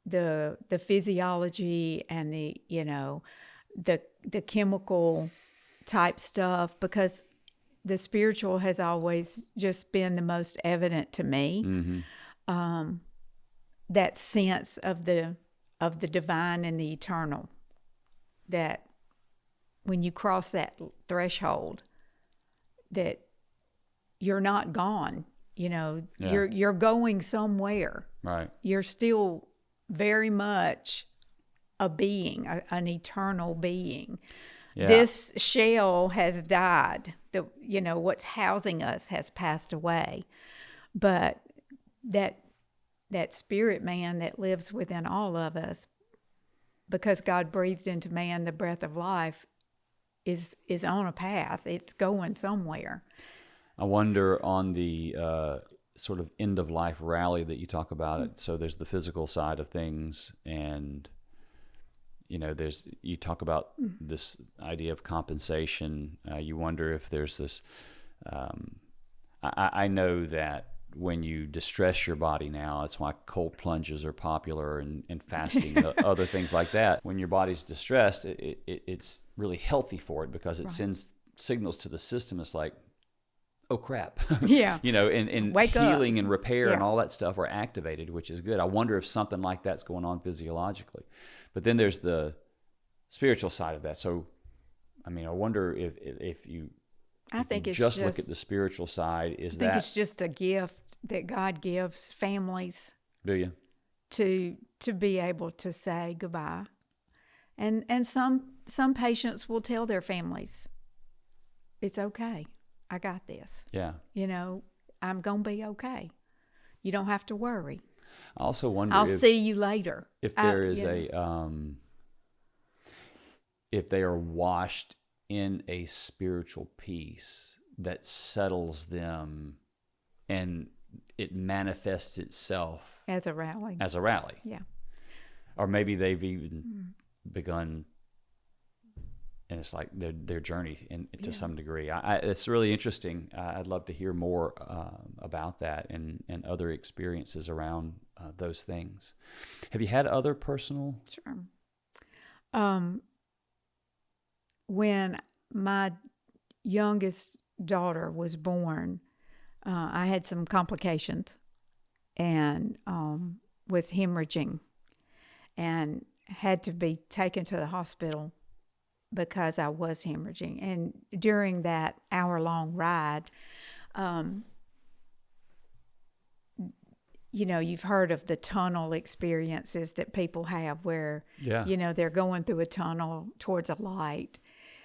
the physiology and the, you know, the chemical type stuff, because the spiritual has always just been the most evident to me. Mm-hmm. That sense of the divine and the eternal, that when you cross that threshold, that you're not gone, you know, you're going somewhere. Right. You're still very much a being, an eternal being. Yeah. This shell has died. You know, what's housing us has passed away. But that spirit man that lives within all of us, because God breathed into man the breath of life, is on a path. It's going somewhere. I wonder on the sort of end of life rally that you talk about it. So there's the physical side of things, and you know, you talk about this idea of compensation. You wonder if there's this. I know that when you distress your body now, it's why cold plunges are popular and fasting, other things like that. When your body's distressed, it's really healthy for it because it sends signals to the system. It's like, oh crap. Yeah. You know, and Wake healing up. And repair and all that stuff are activated, which is good. I wonder if something like that's going on physiologically. But then there's the spiritual side of that. So, I mean, I wonder if you just look at the spiritual side, I think it's just a gift that God gives families. Do you? To be able to say goodbye. And some patients will tell their families, it's okay. I got this. Yeah. You know, I'm going to be okay. You don't have to worry. I also wonder I'll see you later. If there is if they are washed in a spiritual peace that settles them and it manifests itself as a rally. Yeah. Or maybe they've even begun, and it's like their journey to some degree. It's really interesting. I'd love to hear more about that and other experiences around those things. Have you had other personal? Sure. When my youngest daughter was born, I had some complications and was hemorrhaging and had to be taken to the hospital because I was hemorrhaging. And during that hour-long ride, you know, you've heard of the tunnel experiences that people have where, you know, they're going through a tunnel towards a light.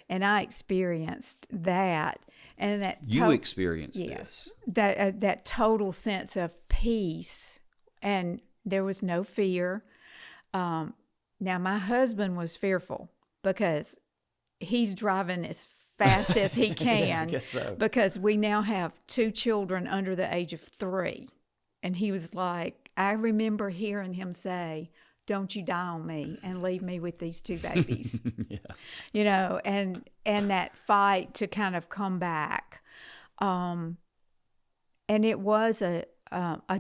And I experienced that. And that you experienced this. That total sense of peace. And there was no fear. Now, my husband was fearful because he's driving as fast as he can. I guess so. Because we now have 2 children under the age of 3. And he was like, I remember hearing him say, don't you die on me and leave me with these 2 babies. Yeah. You know, and that fight to kind of come back. And it was a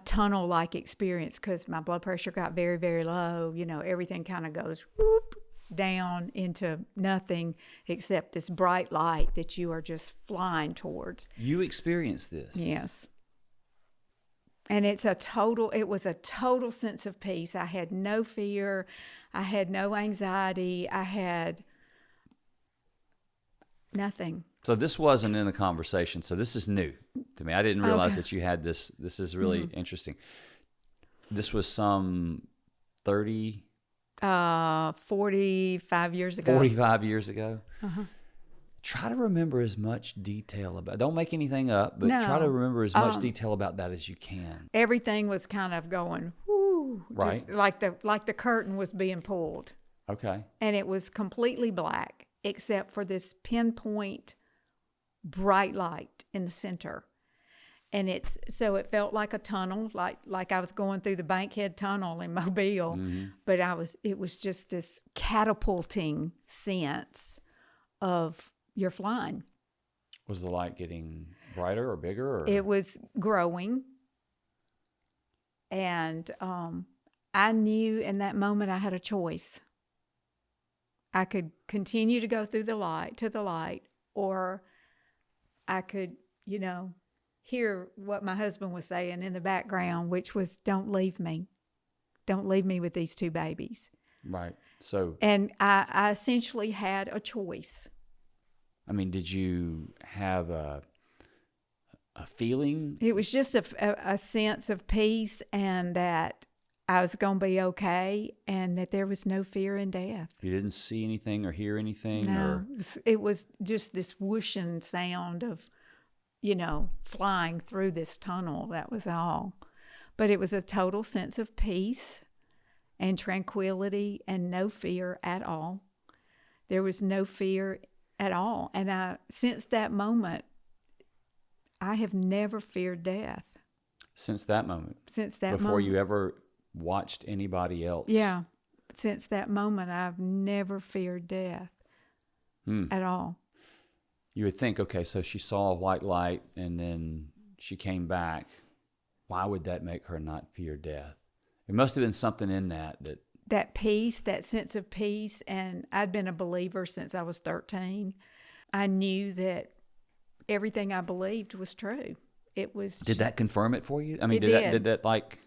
tunnel-like experience because my blood pressure got very, very low. You know, everything kind of goes whoop, down into nothing except this bright light that you are just flying towards. You experienced this? Yes. And it was a total sense of peace. I had no fear. I had no anxiety. I had Nothing. So this wasn't in the conversation. So this is new to me. I didn't realize that you had this. This is really interesting. This was some 45 years ago. 45 years ago. Try to remember as much detail about. Don't make anything up, but try to remember as much detail about that as you can. Everything was kind of going, whoo, Right. just like the curtain was being pulled. Okay. And it was completely black except for this pinpoint bright light in the center. And it felt like a tunnel, like I was going through the Bankhead Tunnel in Mobile, but it was just this catapulting sense of you're flying. Was the light getting brighter or bigger? Or? It was growing. And I knew in that moment I had a choice. I could continue to go through the light, or I could, hear what my husband was saying in the background, which was, don't leave me. Don't leave me with these two babies. Right. So. And I essentially had a choice. I mean, did you have a feeling? It was just a sense of peace, and that I was going to be okay, and that there was no fear in death. You didn't see anything or hear anything? No, or? It was just this whooshing sound of, flying through this tunnel. That was all. But it was a total sense of peace and tranquility and no fear at all. There was no fear at all. And since that moment, I have never feared death. Since that moment? Since that moment. Before you ever watched anybody else? Yeah. Since that moment, I've never feared death at all. You would think, okay, so she saw a white light and then she came back. Why would that make her not fear death? It must have been something in that peace, that sense of peace. And I'd been a believer since I was 13. I knew that everything I believed was true. It was. Did that confirm it for you? I mean, did that like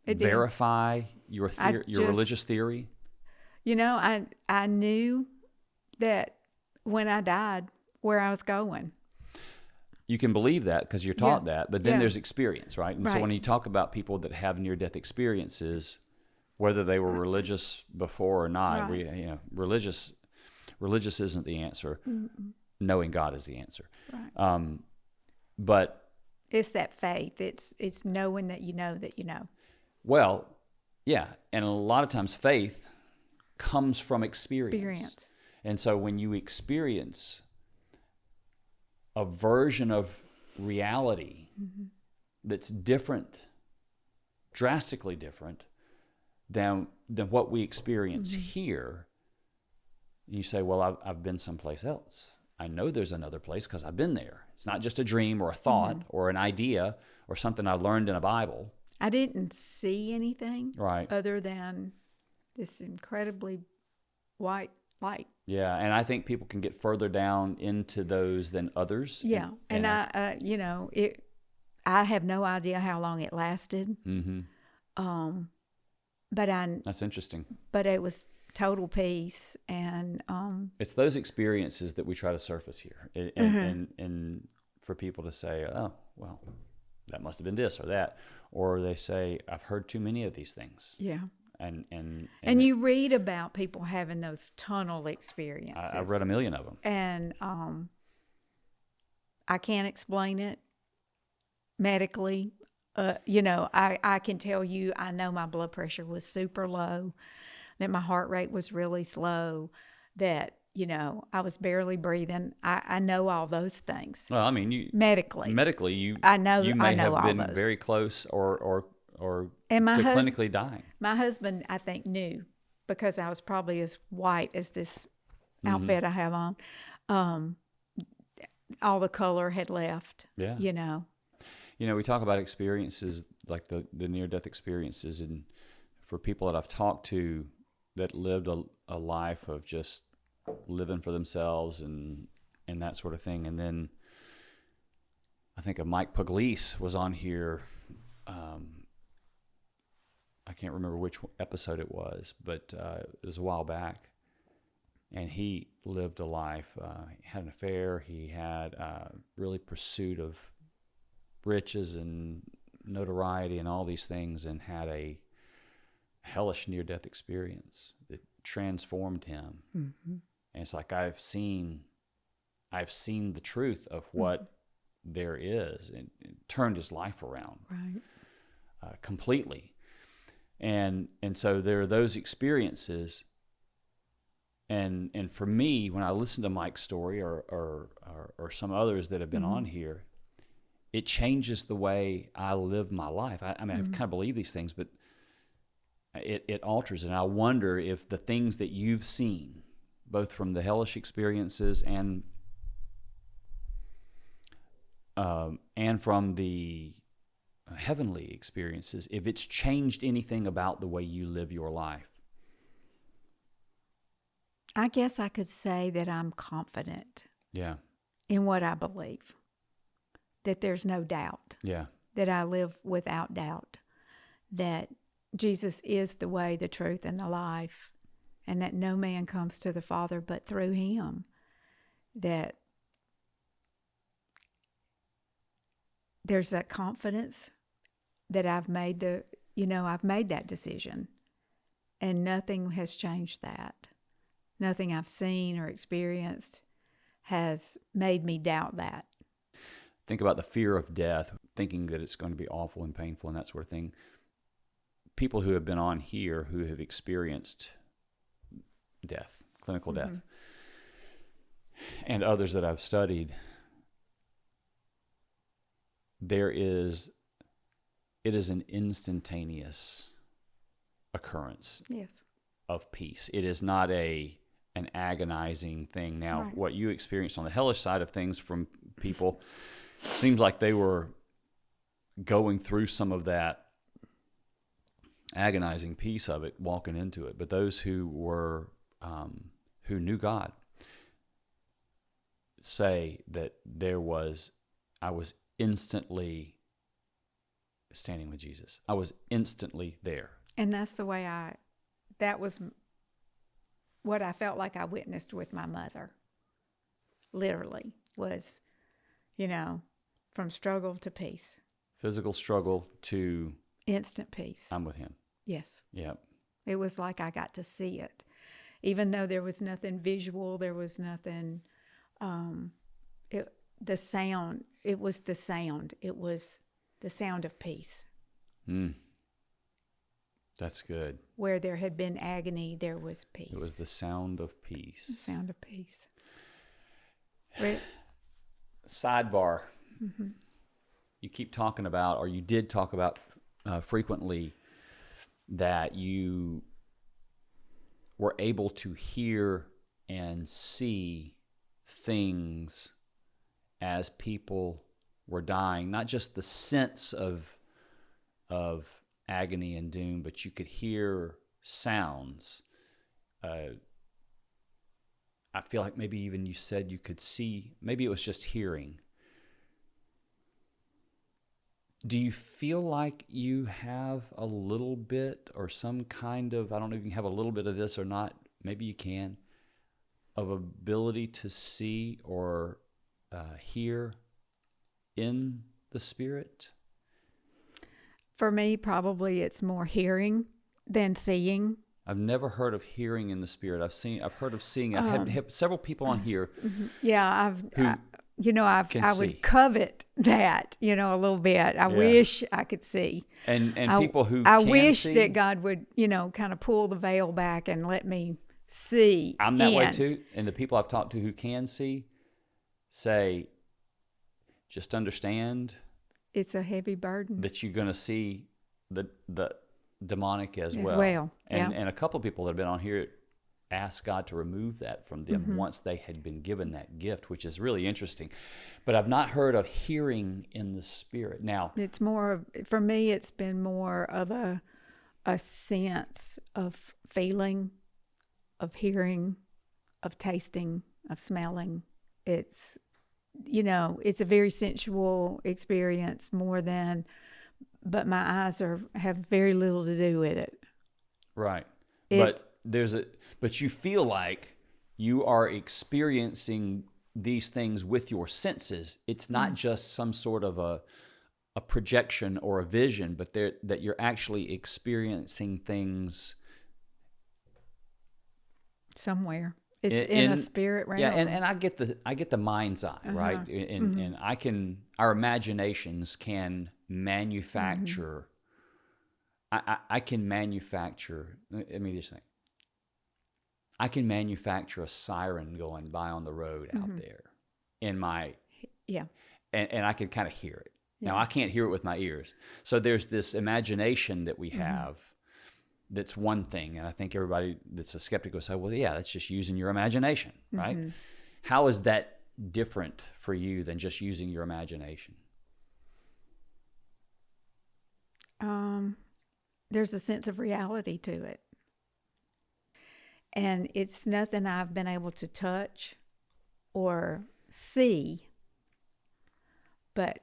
verify your religious theory? I knew that when I died, where I was going. You can believe that because you're taught that, but then there's experience, right? And so when you talk about people that have near-death experiences, whether they were religious before or not, religious isn't the answer. Mm-mm. Knowing God is the answer. Right. But it's that faith. It's knowing that you know that you know. Well, yeah, and a lot of times faith comes from experience. And so when you experience a version of reality that's different, drastically different than what we experience here, you say, well, I've been someplace else. I know there's another place because I've been there. It's not just a dream or a thought or an idea or something I learned in a Bible. I didn't see anything other than this incredibly white light. Yeah, and I think people can get further down into those than others. Yeah, and I have no idea how long it lasted. Mm-hmm. That's interesting. But it was total peace, and it's those experiences that we try to surface here, and for people to say, oh, well, that must have been this or that, or they say, I've heard too many of these things. Yeah. And you read about people having those tunnel experiences. I've read a million of them. And I can't explain it medically. I can tell you, I know my blood pressure was super low, that my heart rate was really slow, that, I was barely breathing. I know all those things. Well, I mean, medically, you may have been very close or clinically dying. My husband, I think, knew, because I was probably as white as this outfit I have on. All the color had left. Yeah. We talk about experiences like the near-death experiences, and for people that I've talked to that lived a life of just living for themselves and that sort of thing. And then I think Mike Pugliese was on here. I can't remember which episode it was, but it was a while back. And he lived a life, he had an affair, he had really pursuit of riches and notoriety and all these things, and had a hellish near-death experience that transformed him. Mm-hmm. And it's like I've seen the truth of what there is, and it turned his life around, right, completely. And so there are those experiences. And for me, when I listen to Mike's story or some others that have been on here, it changes the way I live my life. I mean, I kind of believe these things, but it alters it. And I wonder if the things that you've seen, both from the hellish experiences and from the heavenly experiences, if it's changed anything about the way you live your life. I guess I could say that I'm confident in what I believe, that there's no doubt, that I live without doubt, that Jesus is the way, the truth, and the life, and that no man comes to the Father but through him, that there's that confidence that I've made that decision, and nothing has changed that. Nothing I've seen or experienced has made me doubt that. Think about the fear of death, thinking that it's going to be awful and painful and that sort of thing. People who have been on here who have experienced death, clinical death, and others that I've studied, it is an instantaneous occurrence of peace. It is not an agonizing thing. Now, what you experienced on the hellish side of things from people seems like they were going through some of that agonizing piece of it, walking into it. But those who were who knew God say that I was instantly standing with Jesus. I was instantly there. And that's the way that was what I felt like I witnessed with my mother. Literally was, from struggle to peace. Physical struggle to instant peace. I'm with him. Yes. Yep. It was like I got to see it. Even though there was nothing visual, there was nothing, the sound, it was the sound. It was the sound of peace. That's good. Where there had been agony, there was peace. It was the sound of peace. The sound of peace. Sidebar. Mm-hmm. You keep talking about, or you did talk about frequently, that you were able to hear and see things as people were dying. Not just the sense of agony and doom, but you could hear sounds. I feel like maybe even you said you could see, maybe it was just hearing. Do you feel like you have a little bit or some kind of, I don't know if you can have a little bit of this or not, maybe you can, of ability to see or hear in the Spirit? For me, probably it's more hearing than seeing. I've never heard of hearing in the Spirit. I've heard of seeing. I've had several people on here. Yeah, I would covet that, a little bit. I wish I could see. And people who I can wish see, that God would, kind of pull the veil back and let me see. I'm that way too. And the people I've talked to who can see say, just understand. It's a heavy burden. That you're going to see the demonic as well. Yeah. And a couple of people that have been on here asked God to remove that from them once they had been given that gift, which is really interesting. But I've not heard of hearing in the Spirit. Now, it's more, for me, it's been more of a sense of feeling, of hearing, of tasting, of smelling. It's, it's a very sensual experience more than, but my eyes have very little to do with it. Right. But you feel like you are experiencing these things with your senses. It's not just some sort of a projection or a vision, but that you're actually experiencing things somewhere. It's in a spirit realm. Yeah, and I get the mind's eye, right? And our imaginations can manufacture. I can manufacture. Let me just think. I can manufacture a siren going by on the road out there in my and I can kind of hear it. Now I can't hear it with my ears. So there's this imagination that we have. That's one thing, and I think everybody that's a skeptic will say, well, yeah, that's just using your imagination, right? How is that different for you than just using your imagination? There's a sense of reality to it. And it's nothing I've been able to touch or see, but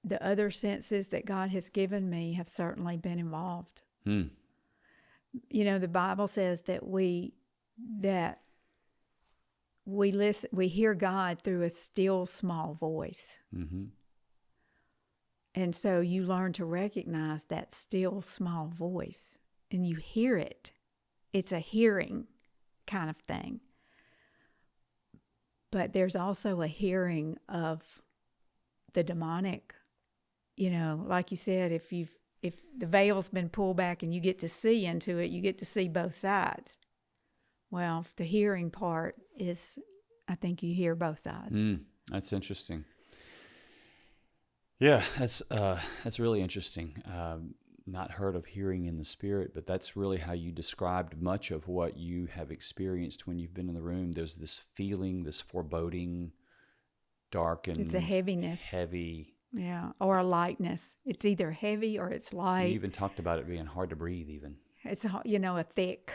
the other senses that God has given me have certainly been involved. You know, the Bible says that we listen, we hear God through a still small voice. And so you learn to recognize that still small voice and you hear it. It's a hearing kind of thing. But there's also a hearing of the demonic, you know, like you said, if the veil's been pulled back and you get to see into it, you get to see both sides. Well, the hearing part is, I think you hear both sides. That's interesting. Yeah, that's really interesting. Not heard of hearing in the spirit, but that's really how you described much of what you have experienced when you've been in the room. There's this feeling, this foreboding, dark, and it's a heaviness. Heavy. Yeah, or a lightness. It's either heavy or it's light. You even talked about it being hard to breathe even. It's, you know, a thick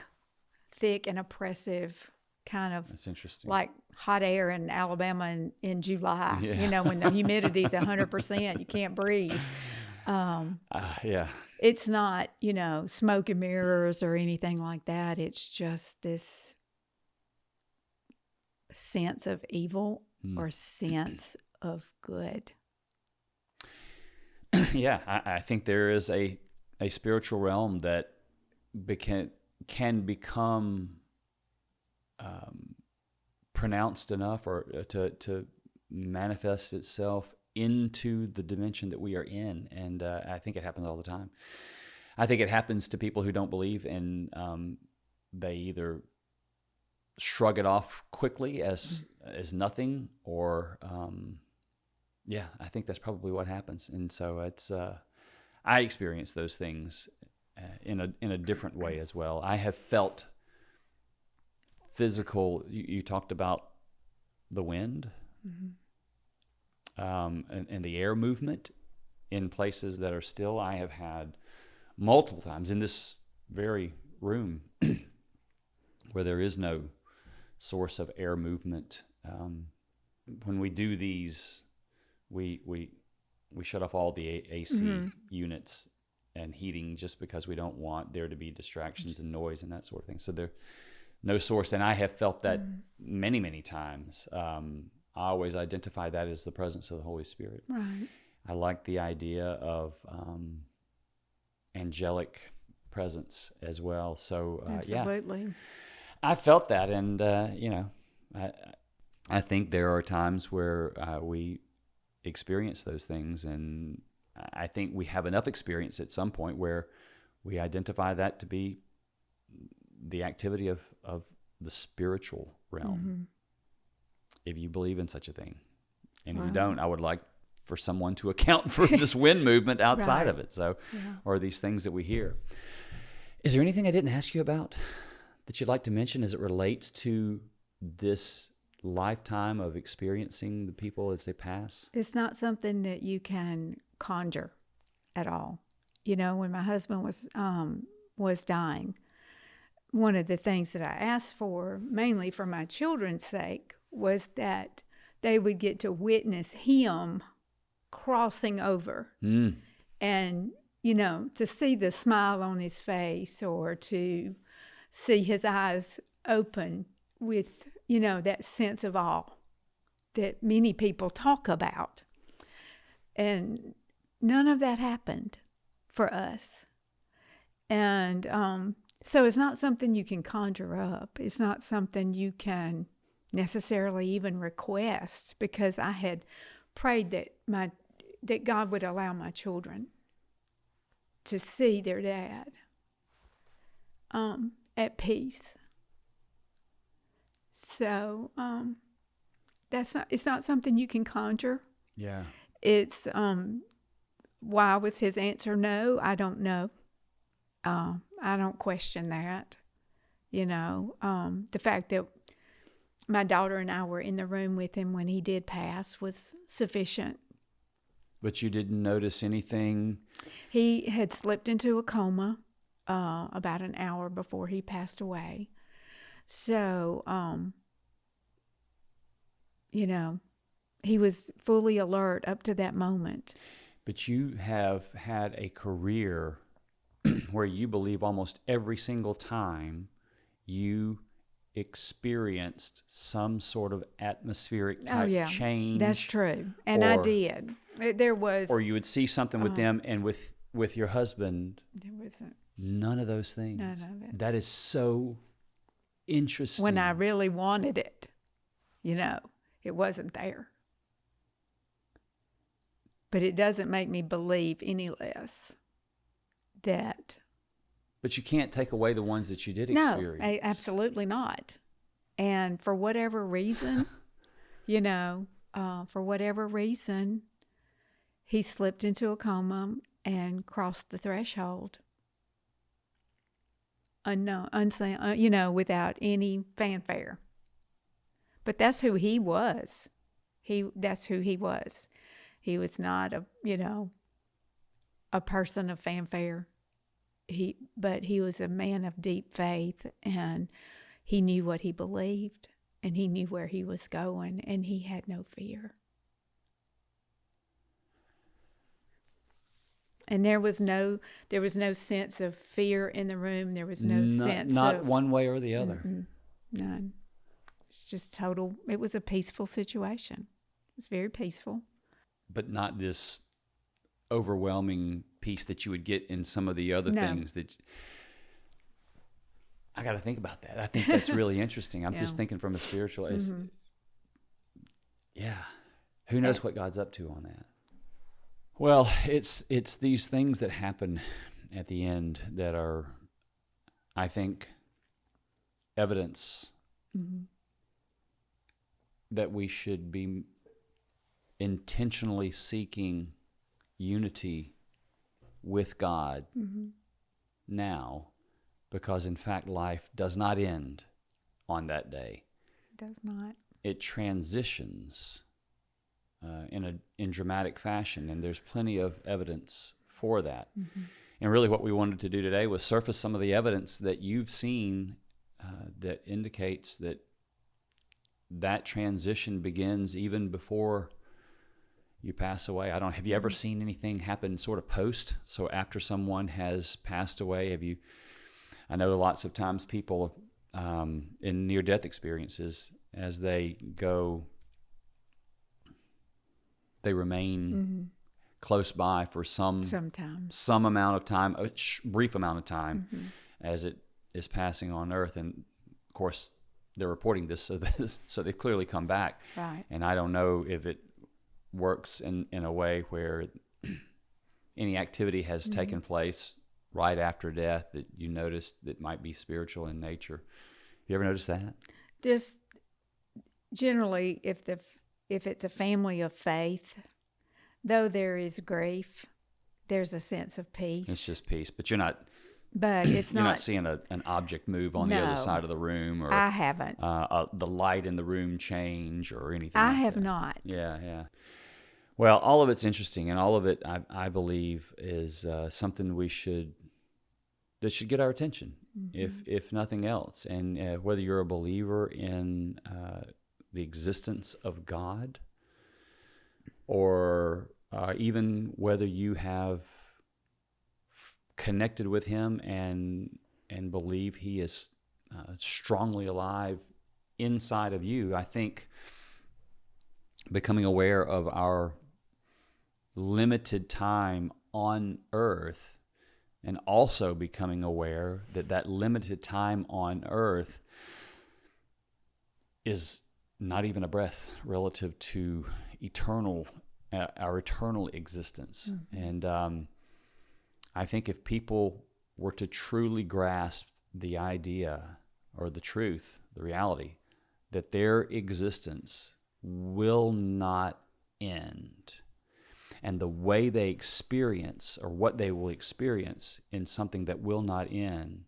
and oppressive kind of. That's interesting. Like hot air in Alabama in July, you know, when the humidity's 100%, you can't breathe. It's not, you know, smoke and mirrors or anything like that. It's just this sense of evil or sense of good. Yeah, I think there is a spiritual realm that can become pronounced enough or to manifest itself into the dimension that we are in, and I think it happens all the time. I think it happens to people who don't believe, and they either shrug it off quickly as nothing, or I think that's probably what happens. And so it's I experience those things in a different way as well. I have felt physical. You talked about the wind. And the air movement in places that are still. I have had multiple times in this very room where there is no source of air movement. When we do these, we shut off all the AC units and heating just because we don't want there to be distractions and noise and that sort of thing. So there's no source, and I have felt that many, many times. I always identify that as the presence of the Holy Spirit. Right. I like the idea of angelic presence as well. So absolutely, I felt that, and I think there are times where we experience those things, and I think we have enough experience at some point where we identify that to be the activity of the spiritual realm. If you believe in such a thing. And if you don't, I would like for someone to account for this wind movement outside of it. So, or these things that we hear. Is there anything I didn't ask you about that you'd like to mention as it relates to this lifetime of experiencing the people as they pass? It's not something that you can conjure at all. You know, when my husband was dying, one of the things that I asked for, mainly for my children's sake, was that they would get to witness him crossing over. And, you know, to see the smile on his face or to see his eyes open with, that sense of awe that many people talk about. And none of that happened for us. And so it's not something you can conjure up. It's not something you can necessarily even request, because I had prayed that God would allow my children to see their dad at peace. So it's not something you can conjure. Yeah. It's why was his answer no? I don't know. I don't question that. The fact that my daughter and I were in the room with him when he did pass was sufficient. But you didn't notice anything? He had slipped into a coma about an hour before he passed away. So, he was fully alert up to that moment. But you have had a career where you believe almost every single time you experienced some sort of atmospheric type change. That's true. And I did. There was... Or you would see something with them, and with your husband, there wasn't none of those things. None of it. That is so interesting. When I really wanted it, it wasn't there. But it doesn't make me believe any less that... But you can't take away the ones that you did experience. No, absolutely not. And for whatever reason, he slipped into a coma and crossed the threshold. Unknown, without any fanfare. But that's who he was. That's who he was. He was not a person of fanfare. But he was a man of deep faith, and he knew what he believed, and he knew where he was going, and he had no fear. And there was no sense of fear in the room. There was no sense not one way or the other. None. It's just total. It was a peaceful situation. It was very peaceful. But not this overwhelming peace that you would get in some of the other things that... I got to think about that. I think that's really interesting. I'm just thinking from a spiritual... Who knows what God's up to on that? Well, it's these things that happen at the end that are, I think, evidence that we should be intentionally seeking unity with God now, because in fact life does not end on that day. It does not. It transitions in dramatic fashion, and there's plenty of evidence for that. And really what we wanted to do today was surface some of the evidence that you've seen that indicates that transition begins even before you pass away. Have you ever seen anything happen sort of post? So after someone has passed away, I know lots of times people in near-death experiences, as they go, they remain close by for some amount of time, a brief amount of time, as it is passing on earth. And of course, they're reporting this, so they've clearly come back. Right. And I don't know if it works in a way where any activity has taken place right after death that you noticed that might be spiritual in nature. You ever noticed that? There's generally, if it's a family of faith, though there is grief, there's a sense of peace. It's just peace, but you're not. But it's you're not seeing an object move on the other side of the room, or I haven't. The light in the room change or anything. I like have that. not. Yeah. Well, all of it's interesting, and all of it, I believe, is something that should get our attention, if nothing else. And whether you're a believer in the existence of God, or even whether you have connected with Him and believe He is strongly alive inside of you. I think becoming aware of our limited time on earth, and also becoming aware that that limited time on earth is not even a breath relative to our eternal existence. And I think if people were to truly grasp the idea or the truth, the reality, that their existence will not end, and the way they experience or what they will experience in something that will not end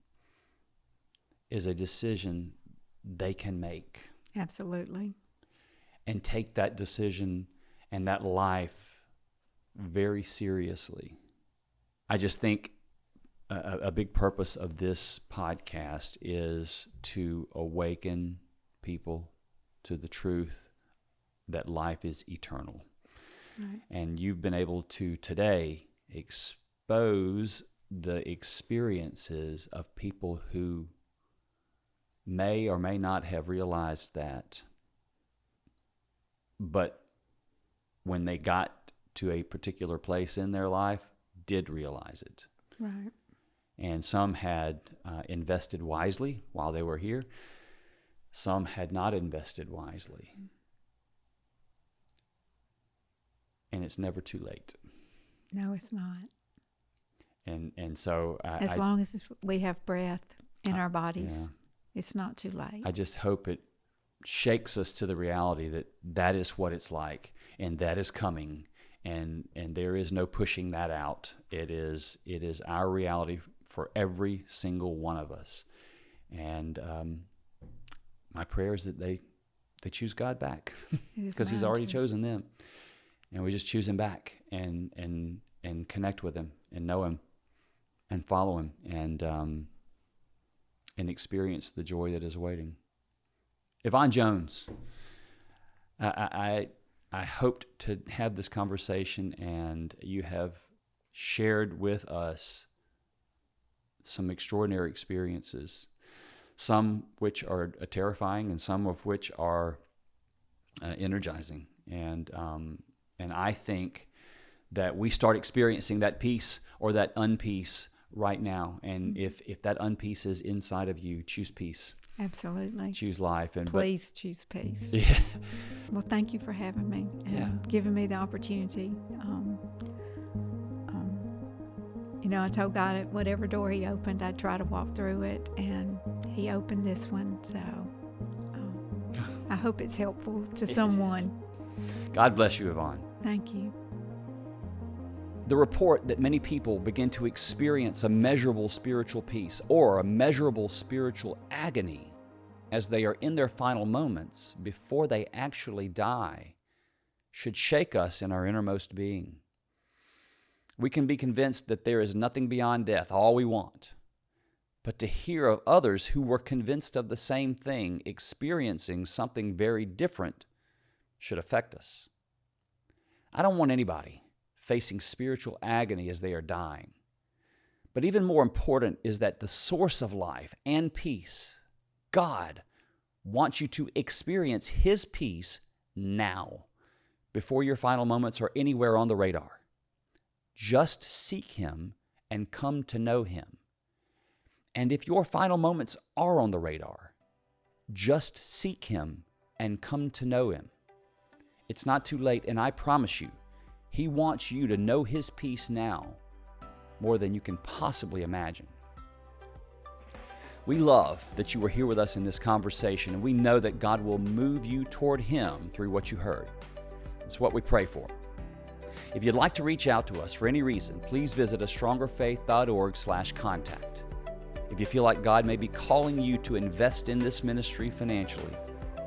is a decision they can make. Absolutely. And take that decision and that life very seriously. I just think a big purpose of this podcast is to awaken people to the truth that life is eternal. Right. And you've been able to today expose the experiences of people who may or may not have realized that, but when they got to a particular place in their life, did realize it. Right. And some had invested wisely while they were here. Some had not invested wisely. And it's never too late. No, it's not. And so as long as we have breath in our bodies, it's not too late. I just hope it shakes us to the reality that that is what it's like, and that is coming, and there is no pushing that out. It is our reality for every single one of us. And my prayer is that they choose God back, because He's already chosen them, and we just choose Him back and connect with Him and know Him and follow Him and experience the joy that is waiting. Yvonne Jones, I hoped to have this conversation, and you have shared with us some extraordinary experiences, some which are terrifying and some of which are energizing. And I think that we start experiencing that peace or that unpeace right now. And if that unpeace is inside of you, choose peace. Absolutely. Choose life. And please choose peace. Yeah. Well, thank you for having me and giving me the opportunity. I told God at whatever door He opened, I'd try to walk through it, and He opened this one. So I hope it's helpful to someone. God bless you, Yvonne. Thank you. The report that many people begin to experience a measurable spiritual peace or a measurable spiritual agony as they are in their final moments before they actually die should shake us in our innermost being. We can be convinced that there is nothing beyond death, all we want. But to hear of others who were convinced of the same thing, experiencing something very different, should affect us. I don't want anybody facing spiritual agony as they are dying. But even more important is that the source of life and peace, God, wants you to experience His peace now, before your final moments are anywhere on the radar. Just seek Him and come to know Him. And if your final moments are on the radar, just seek Him and come to know Him. It's not too late, and I promise you, He wants you to know His peace now more than you can possibly imagine. We love that you were here with us in this conversation, and we know that God will move you toward Him through what you heard. It's what we pray for. If you'd like to reach out to us for any reason, please visit astrongerfaith.org/contact. If you feel like God may be calling you to invest in this ministry financially,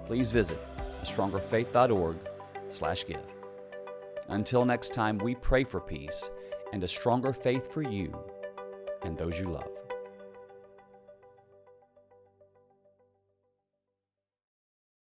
please visit astrongerfaith.org/give. Until next time, we pray for peace and a stronger faith for you and those you love.